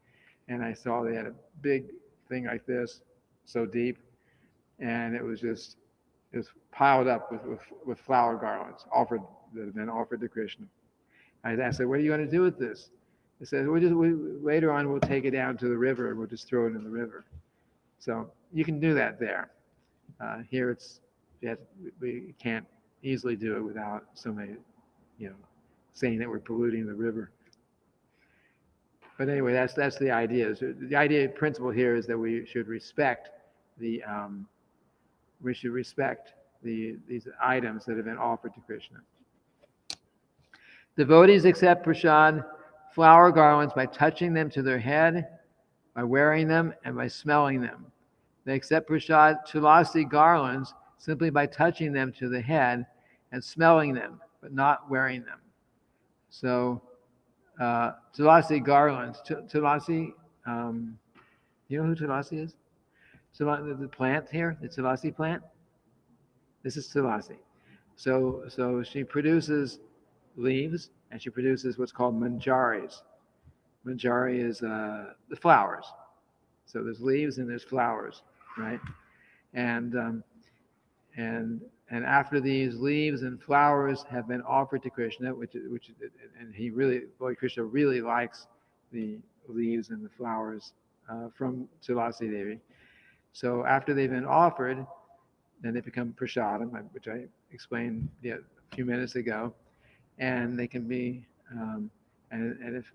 And I saw they had a big thing like this, so deep. And it was piled up with flower garlands that had been offered to Krishna. I said, what are you going to do with this? They said, later on we'll take it down to the river and we'll just throw it in the river. So you can do that there. Here we can't easily do it without somebody, saying that we're polluting the river. But anyway, that's the idea. So the principle here is that we should respect these items that have been offered to Krishna. Devotees accept prasad, flower garlands, by touching them to their head, by wearing them, and by smelling them. They accept prasad tulasi garlands simply by touching them to the head and smelling them, but not wearing them. So, tulasi garlands. Tulasi, you know who Tulasi is? The plant here, the Tulasi plant. This is Tulasi. So she produces leaves and she produces what's called manjaris. Manjari is the flowers. So there's leaves and there's flowers, right? And and and after these leaves and flowers have been offered to Krishna, which and he really, Lord Krishna really likes the leaves and the flowers from Tulasi Devi. So after they've been offered, then they become prasadam, which I explained a few minutes ago, and they can be and if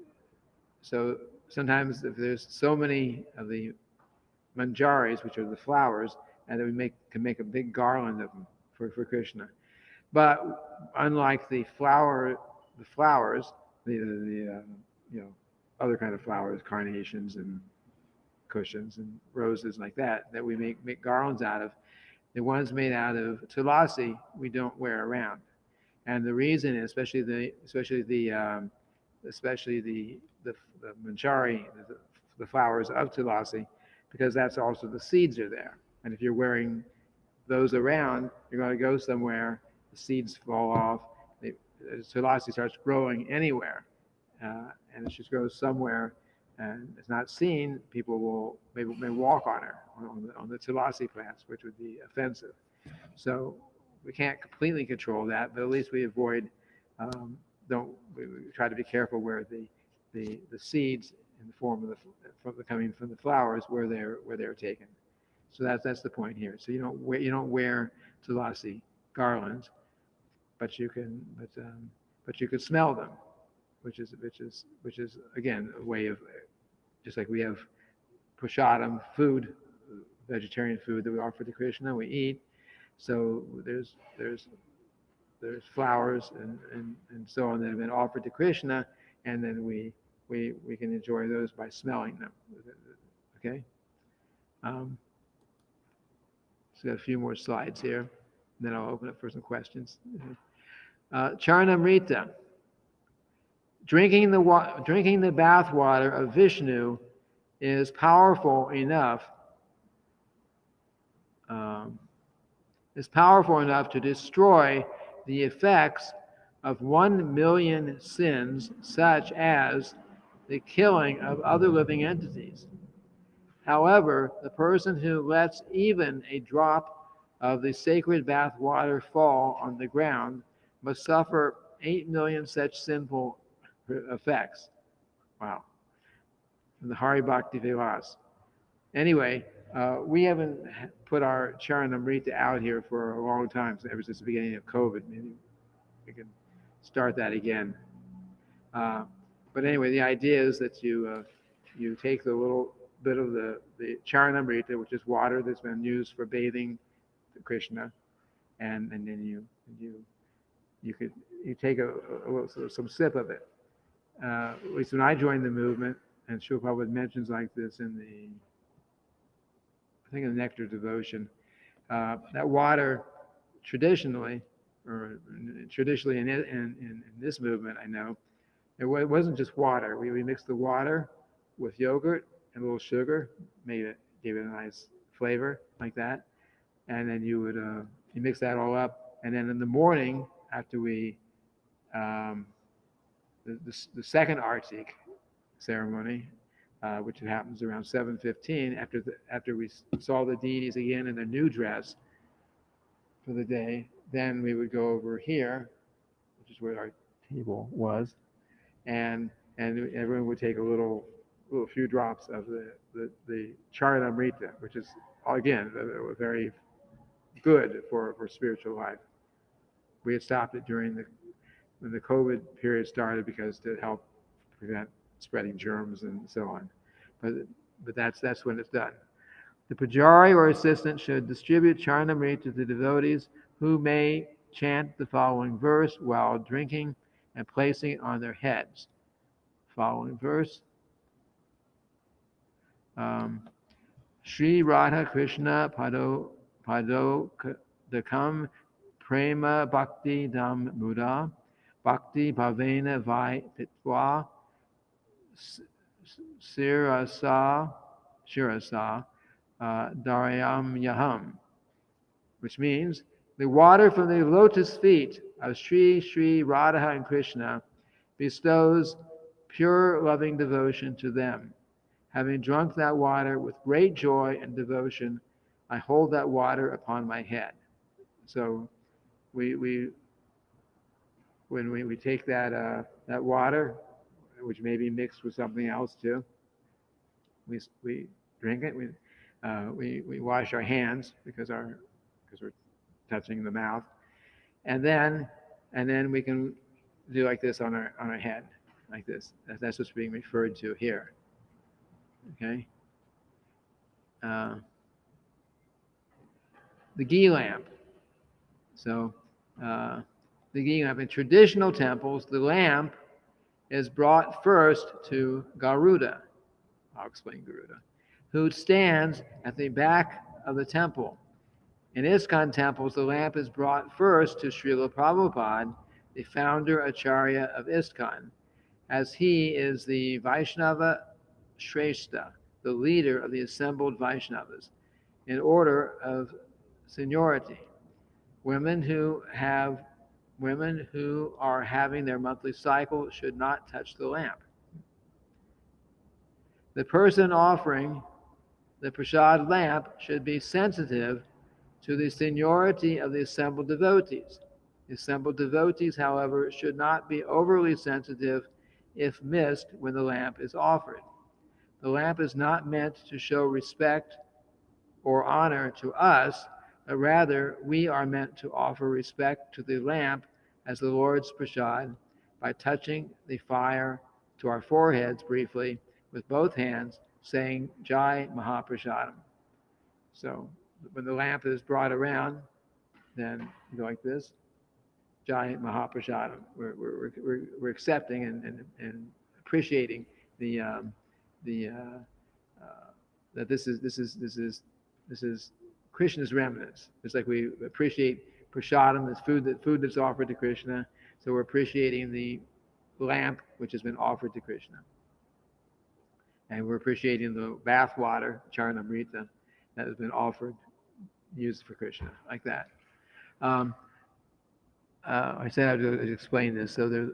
so sometimes if there's so many of the manjaris, which are the flowers, and then can make a big garland of them for Krishna. But unlike the flowers, the other kind of flowers, carnations and cushions and roses like that we make garlands out of. The ones made out of tulasi we don't wear around, and the reason is especially the manjari, the flowers of tulasi, because that's also the seeds are there. And if you're wearing those around, you're going to go somewhere, the seeds fall off, tulasi starts growing anywhere, and it just grows somewhere and it's not seen, people may walk on her, on the tulasi plants, which would be offensive. So we can't completely control that, but at least we avoid, don't we try to be careful where the seeds in the form of coming from the flowers where they're taken. So that's the point here. So you don't wear tulasi garlands, but you could smell them, which is again a way of, just like we have prasadam food, vegetarian food that we offer to Krishna, we eat. So there's flowers and so on that have been offered to Krishna, and then we can enjoy those by smelling them. Okay. So got a few more slides here, and then I'll open up for some questions. Charnamrita. Drinking the bath water of Vishnu is powerful enough. To destroy the effects of 1 million sins, such as the killing of other living entities. However, the person who lets even a drop of the sacred bath water fall on the ground must suffer 8 million such sinful effects. Wow. From the Hari Bhakti Vilas. Anyway, we haven't put our Charanamrita out here for a long time, ever since the beginning of COVID. Maybe we can start that again. But anyway, the idea is that you take the little bit of the Charanamrita, which is water that's been used for bathing Krishna, and then you take some sip of it. At least when I joined the movement, and Srila Prabhupada mentions like this in the Nectar Devotion, that water traditionally in this movement, I know, it wasn't just water. We mixed the water with yogurt and a little sugar, gave it a nice flavor like that, and then you mix that all up, and then in the morning after we the second Artik ceremony, which happens around 7:15, after we saw the deities again in their new dress for the day, then we would go over here, which is where our table was, and everyone would take a few drops of the Charanamrita, which is again very good for spiritual life. We had stopped it when the COVID period started, because to help prevent spreading germs and so on. But that's when it's done. The pujari or assistant should distribute Charanamrita to the devotees, who may chant the following verse while drinking and placing it on their heads. Following verse. Sri Radha Krishna Pado Dakam Prema Bhakti Dam Muda Bhakti Bhavena Vai Pitva Shirasa Daryam Yaham, which means the water from the lotus feet of Sri Sri Radha and Krishna bestows pure loving devotion to them. Having drunk that water with great joy and devotion, I hold that water upon my head. So we when we take that water, which may be mixed with something else too, we drink it. We wash our hands because we're touching the mouth, and then we can do like this on our head, like this. That's what's being referred to here. Okay. Uh, the ghee lamp. So the ghee lamp in traditional temples, the lamp is brought first to Garuda. I'll explain Garuda, who stands at the back of the temple. In ISKCON temples, the lamp is brought first to Srila Prabhupada, the founder Acharya of ISKCON, as he is the Vaisnava Shrestha, the leader of the assembled Vaishnavas, in order of seniority. Women who are having their monthly cycle should not touch the lamp. The person offering the prasad lamp should be sensitive to the seniority of the assembled devotees. The assembled devotees, however, should not be overly sensitive if missed when the lamp is offered. The lamp is not meant to show respect or honor to us, but rather we are meant to offer respect to the lamp as the Lord's prasad by touching the fire to our foreheads briefly with both hands, saying Jai Mahaprasadam. So when the lamp is brought around, then you go like this, Jai Mahaprasadam. We're accepting and appreciating that this is Krishna's remnants. It's like we appreciate prasadam, this food that's offered to Krishna. So we're appreciating the lamp which has been offered to Krishna. And we're appreciating the bath water, Charnamrita, that has been offered, used for Krishna, like that. I said I would explain this. So there's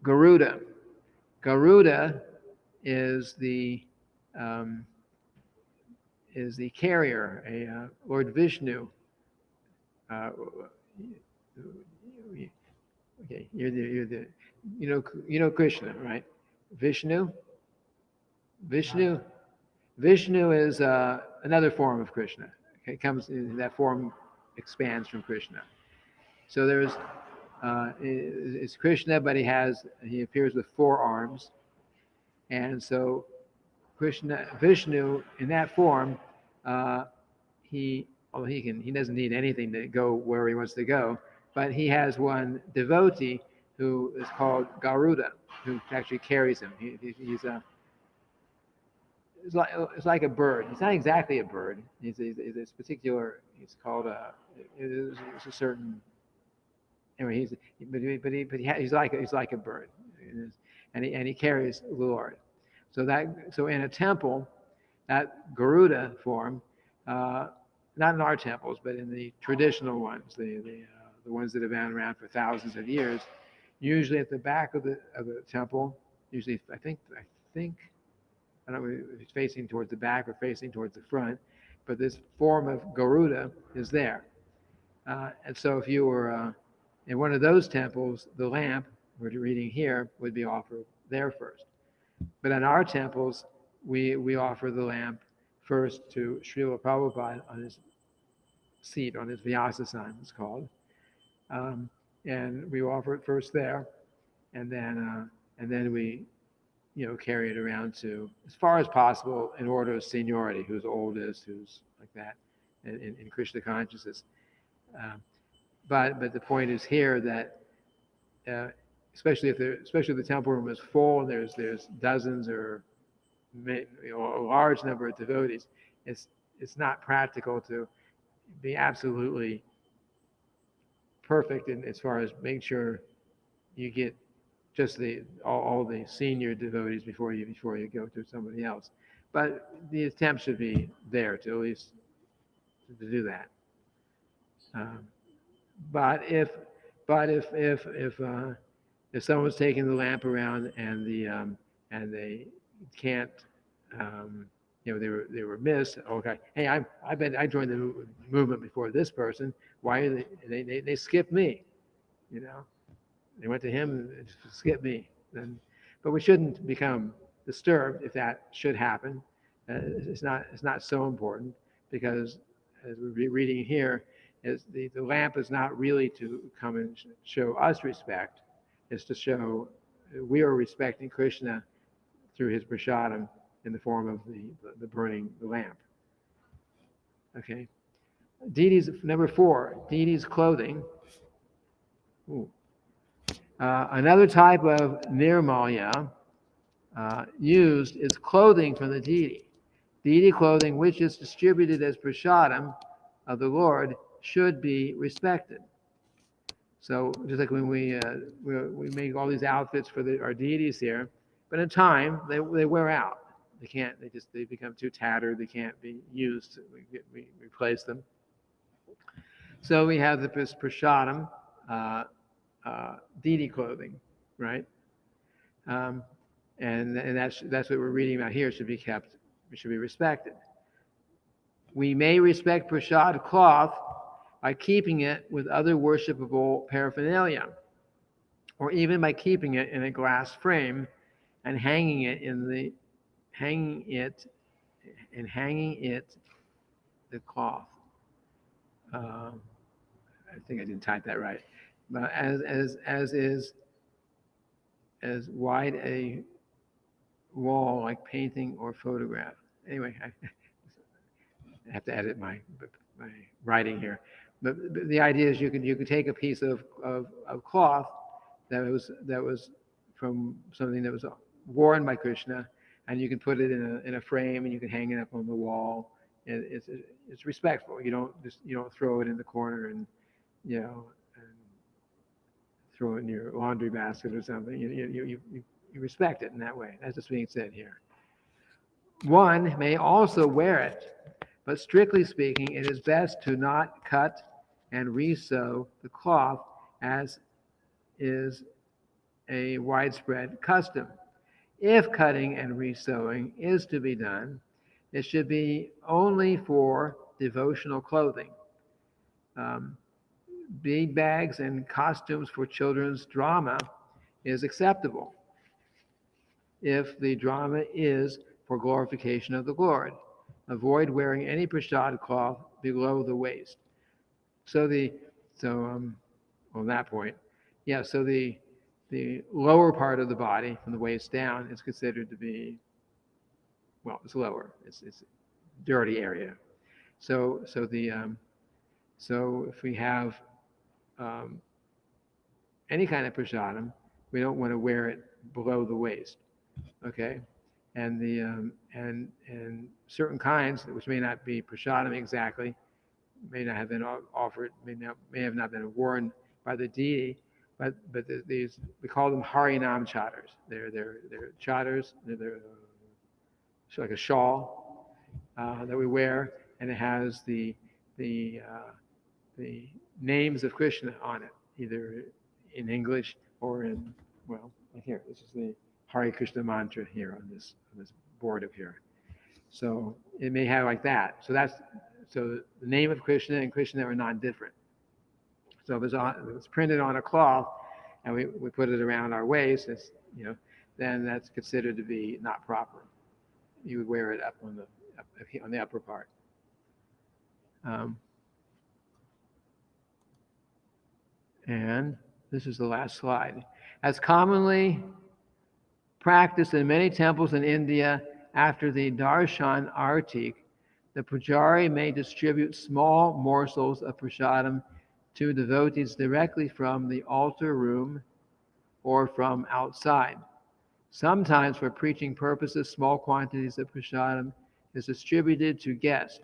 Garuda. Garuda is the carrier, Lord Vishnu. Okay, you're the you know Krishna, right? Vishnu is another form of Krishna. Okay, comes in that form, expands from Krishna. So there's it's Krishna, but he appears with 4 arms, and so Vishnu in that form, he doesn't need anything to go where he wants to go, but he has one devotee who is called Garuda, who actually carries him. It's like a bird. He's not exactly a bird. He's particular. He's called it's a certain. Anyway, he's like a bird, and he carries the Lord. So in a temple, that Garuda form, not in our temples, but in the traditional ones, the ones that have been around for thousands of years, usually at the back of the temple, usually I think I don't know if it's facing towards the back or facing towards the front, but this form of Garuda is there. And so if you were in one of those temples, the lamp we're reading here would be offered there first. But in our temples, we offer the lamp first to Srila Prabhupada on his seat, on his Vyasasana, it's called. And we offer it first there, and then we carry it around to, as far as possible, in order of seniority, who's oldest, who's like that, in Krishna consciousness. But the point is here that especially if the temple room is full and there's dozens or a large number of devotees, it's not practical to be absolutely perfect in as far as making sure you get just all the senior devotees before you go to somebody else. but the attempt should be there to at least to do that. Um, but if someone's taking the lamp around and they can't, they were missed. Okay, hey, I joined the movement before this person. Why are they skipped me? You know, they went to him and skipped me. But we shouldn't become disturbed if that should happen. It's not so important because as we're reading here, is the lamp is not really to come and show us respect. It's to show we are respecting Krishna through his prasadam in the form of the burning the lamp. Okay. Deities, number 4, deities' clothing. Another type of nirmalya used is clothing from the deity. Deity clothing, which is distributed as prasadam of the Lord, should be respected. So just like when we make all these outfits for our deities here, but in time they wear out. They can't. They become too tattered. They can't be used. We replace them. So we have the prasadam deity clothing, right? And that's what we're reading about here. Should be kept. Should be respected. We may respect prasad cloth by keeping it with other worshipable paraphernalia, or even by keeping it in a glass frame and hanging it the cloth. I think I didn't type that right, but as wide a wall like painting or photograph. Anyway, I have to edit my writing here. But the idea is you could take a piece of cloth that was from something that was worn by Krishna, and you can put it in a frame and you can hang it up on the wall. And it's respectful. You don't throw it in the corner and and throw it in your laundry basket or something. You respect it in that way. That's what's being said here. One may also wear it, but strictly speaking, it is best to not cut and resew the cloth, as is a widespread custom. If cutting and resewing is to be done, it should be only for devotional clothing. Bead bags and costumes for children's drama is acceptable if the drama is for glorification of the Lord. Avoid wearing any prasad cloth below the waist. On that point, yeah. So the lower part of the body, from the waist down, is considered to be, well, it's lower. It's dirty area. So if we have any kind of prasadam, we don't want to wear it below the waist. Okay. And and certain kinds, which may not be prasadam exactly, may not have been offered, may have not been worn by the deity, but these, we call them Harinam chatters. They're chatters. They're like a shawl that we wear, and it has the names of Krishna on it, either in English or in, well, like here. This is the Hare Krishna mantra here on this board up here. So it may have like that. So the name of Krishna and Krishna are not different. So if it's printed on a cloth and we put it around our waist, then that's considered to be not proper. You would wear it up on the upper part. And this is the last slide. As commonly practiced in many temples in India, after the darshan artik, the pujari may distribute small morsels of prasadam to devotees directly from the altar room or from outside. Sometimes, for preaching purposes, small quantities of prasadam is distributed to guests.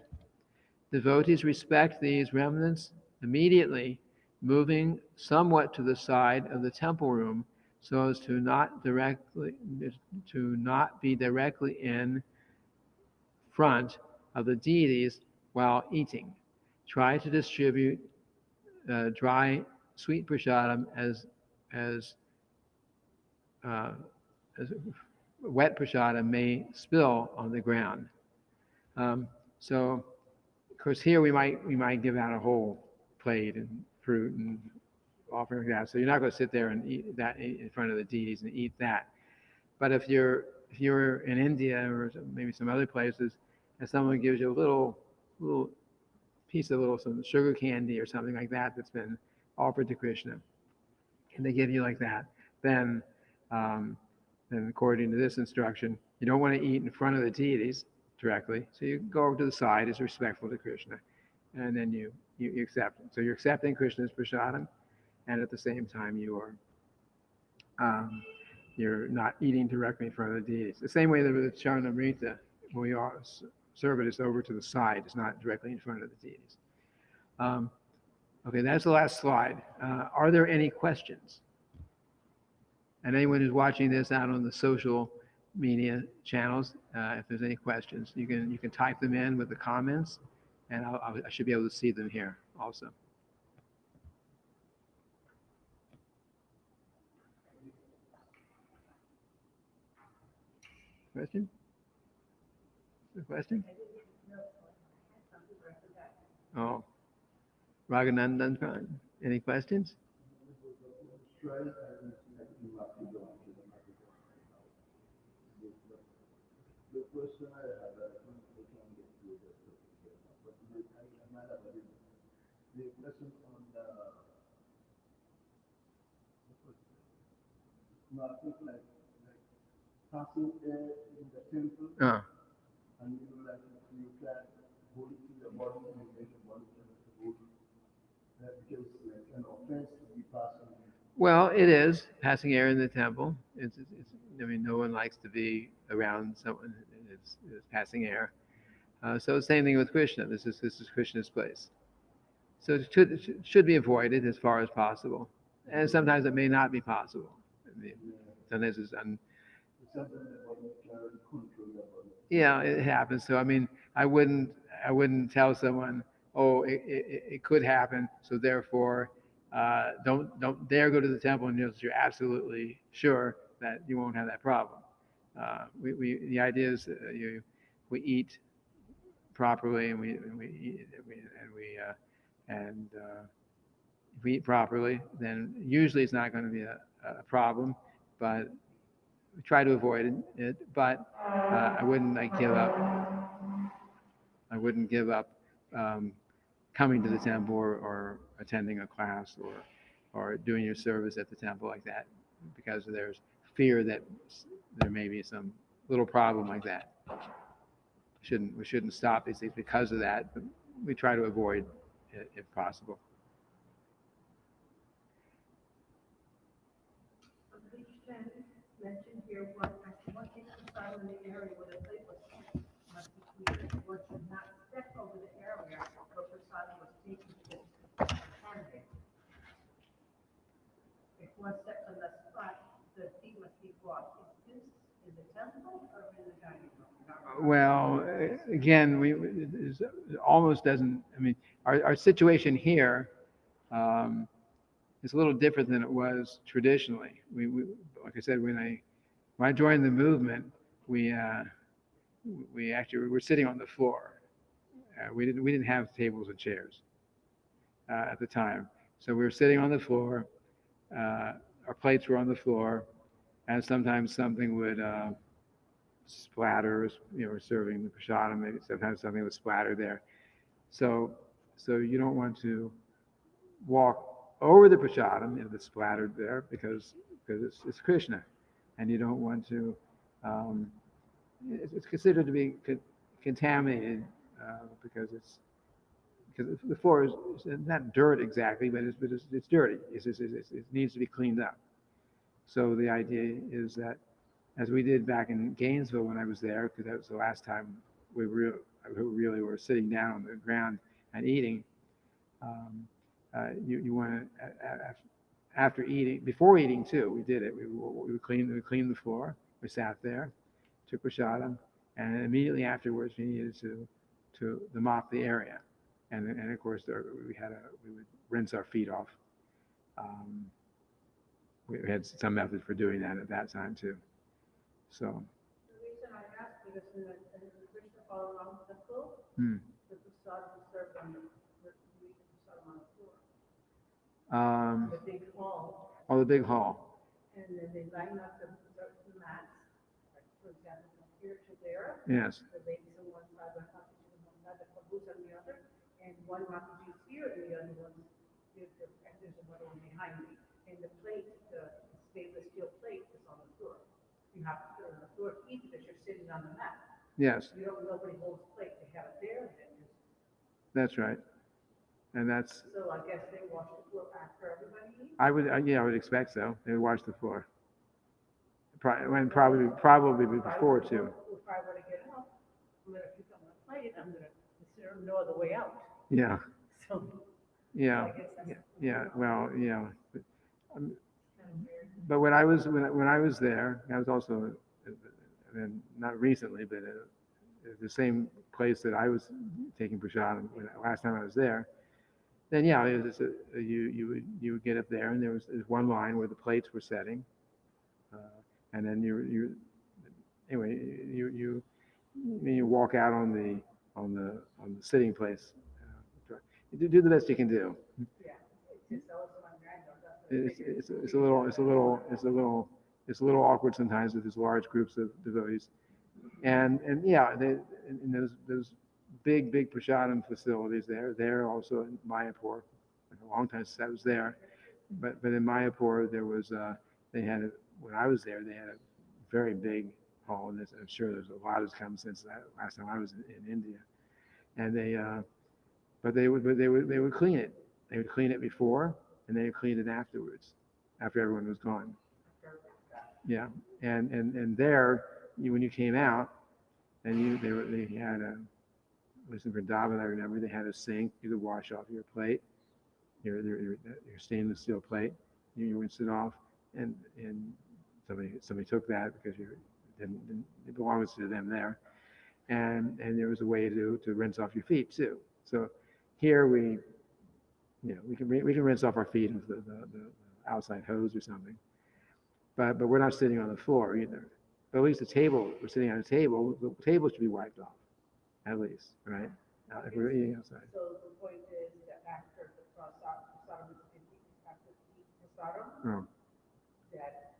Devotees respect these remnants immediately, moving somewhat to the side of the temple room so as to not be directly in front of the deities while eating. Try to distribute dry sweet prasadam as uh, as wet prasadam may spill on the ground. Um, so, of course, here we might give out a whole plate and fruit and offering like that. So you're not going to sit there and eat that in front of the deities and eat that. But if you're in India or maybe some other places, and someone gives you a little piece of some sugar candy or something like that that's been offered to Krishna, and they give you like that, then um, then according to this instruction, you don't want to eat in front of the deities directly. So you go over to the side as respectful to Krishna, and then you accept it. So you're accepting Krishna's prasadam, and at the same time um, you're not eating directly in front of the deities. The same way that with the Charnamrita, when we serve it, it's over to the side. It's not directly in front of the deities. Um, okay, that's the last slide. Are there any questions? And anyone who's watching this out on the social media channels, if there's any questions, you can type them in with the comments, and I should be able to see them here also. Question? A question? Oh, Raghunandan, any questions? Oh. Well, it is passing air in the temple. I mean, no one likes to be around someone that's passing air. So same thing with Krishna. This is Krishna's place. So it should be avoided as far as possible. And sometimes it may not be possible. I mean, sometimes yeah, it happens. So I mean, I wouldn't tell someone, oh, it could happen. So therefore, don't dare go to the temple unless you're absolutely sure that you won't have that problem. The idea is we eat properly, and we eat, and if we eat properly, then usually it's not going to be a problem, but we try to avoid it. But I wouldn't give up. I wouldn't give up um, coming to the temple or attending a class or doing your service at the temple like that, because there's fear that there may be some little problem like that. We shouldn't stop these things because of that, but we try to avoid it if possible. Mentioned here one exercise in the area where the plate was must be clear. One should not step over the area where prasad was taken to contaminate. If one steps on the spot, the feet must be washed. Is this in the temple or in the dining room? Well, again, it almost doesn't. I mean, our situation here um, is a little different than it was traditionally. Like I said, when I joined the movement, we actually were sitting on the floor. We didn't have tables and chairs at the time, so we were sitting on the floor. Our plates were on the floor, and sometimes something would splatter. We're serving the prasadam. Maybe sometimes something would splatter there. So, so you don't want to walk over the prasadam if it's splattered there because it's Krishna, and you don't want to. Um, it's considered to be contaminated because the floor is not dirt exactly, but it's dirty. It needs to be cleaned up. So the idea is that, as we did back in Gainesville when I was there, because that was the last time we really were sitting down on the ground and eating. You want to, after eating, before eating too, we did it. We cleaned the floor. We sat there, took prasadam, and immediately afterwards we needed to mop the area, and of course we would rinse our feet off. Um, we had some method for doing that at that time too. So, The reason I asked, because in the Krishna all around the temple, hmm. the prasad was served on the, we eat the prasad on the floor, um, the big hall, oh, the big hall. and then they line up the mats, like, for example, from here to there, Yes. the ladies on one side, the Hafiz on one side, the Kabus on the other, and one Hafiz here, and the other one, and there's another one behind me. And the plate, the stainless steel plate is on the floor. You have to put it on the floor to eat because you're sitting on the mat. Yes, You don't, nobody holds plate, they have it there, and that's right. And that's, so I guess they wash the floor after everybody eats. yeah, I would expect so. They would wash the floor. Probably before too. If I were to get up, I'm gonna pick up my plate, I'm gonna, there's no other way out, Yeah, so. yeah, I guess that's yeah. Well, yeah. Um, kind of weird. But when I was there, I was also, and not recently, but at the same place that I was taking prashadam last time I was there. Then yeah, it was you would get up there, and there's one line where the plates were setting, uh, and then anyway you walk out on the sitting place. You do the best you can do. Yeah, it's just always my granddaughter, that's what I It's figured. it's a little it's a little awkward sometimes with these large groups of devotees, and yeah, in those big prashadam facilities there also in Mayapur. A long time since I was there, but in Mayapur there was they had when I was there they had a very big hall, and I'm sure there's a lot has come since that last time I was in India, and they would clean it. They would clean it before, and they would clean it afterwards, after everyone was gone. Yeah, and there, when you came out, and they had a listen for David. I remember they had a sink. You could wash off your plate, your stainless steel plate. You rinse it off, and somebody took that because you didn't it belongs to them there, and there was a way to rinse off your feet too. So here we can rinse off our feet with the outside hose or something, but we're not sitting on the floor either. But at least the table, we're sitting on a table. The table should be wiped off, at least, right? If we're eating outside. So the point is that after the prasadam is finished, after the prasadam, Oh. that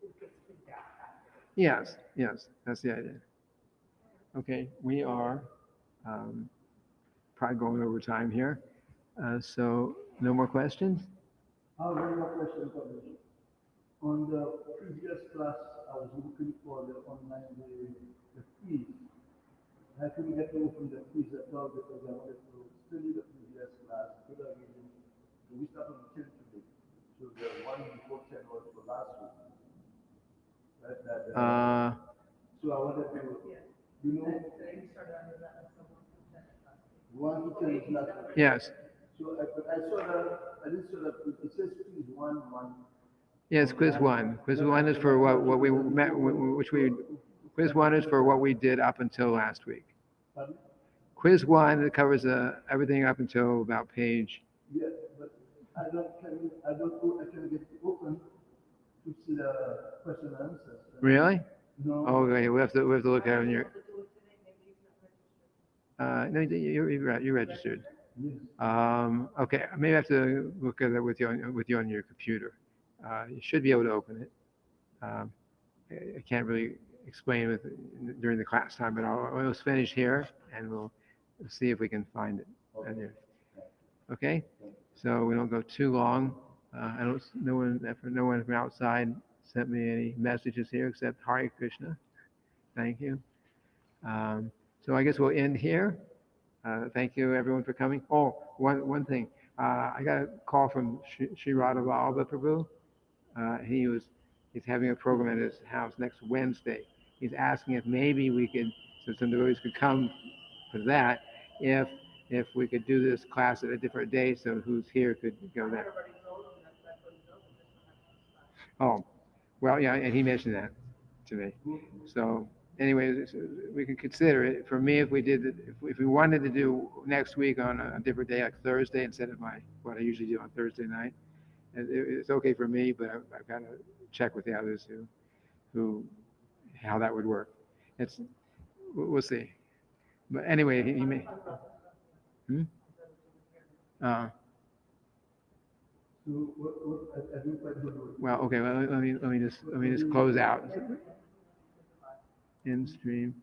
it gets cleaned out after. Yes, that's the idea. Okay, we are probably going over time here. So no more questions? I have one more question for you. On the previous class, I was looking for the online the fees. I couldn't get to open the fees at all because I wanted to study the previous class. But again, we started on 10 today. So the one before 10 was for last week. Right? So I wanted to, you know, Today we started under that, so one to 10 is last week. Yes. So but I saw that, I didn't saw that it says fees 1, 1. Yes, quiz one. Quiz one is for what we met, quiz one is for what we did up until last week. Pardon? Quiz one, it covers everything up until about page. Yeah, but I can get it open to see the question and answers. Really? No. Okay, we have to look at it on your. No, you're registered. Yes. Okay, maybe I have to look at it with you on your computer. You should be able to open it. I can't really explain it during the class time, but we'll finish here and we'll see if we can find it. Okay, so we don't go too long. No one from outside sent me any messages here except Hare Krishna. Thank you. So I guess we'll end here. Thank you everyone for coming. Oh, one thing. I got a call from Sri Radha Vallabha Prabhu. He's having a program at his house next Wednesday. He's asking if maybe we could, so some devotees could come for that, if we could do this class at a different day, so who's here could go there. Oh, well, yeah, and he mentioned that to me. So anyway, we can consider it. For me, if we did, if we wanted to do next week on a different day, like Thursday, instead of what I usually do on Thursday night, it's okay for me, but I've got to check with the others who, how that would work. It's, we'll see. But anyway, he may. Hmm? Uh, So I don't quite know. well, okay. Well, let me just close out. In stream.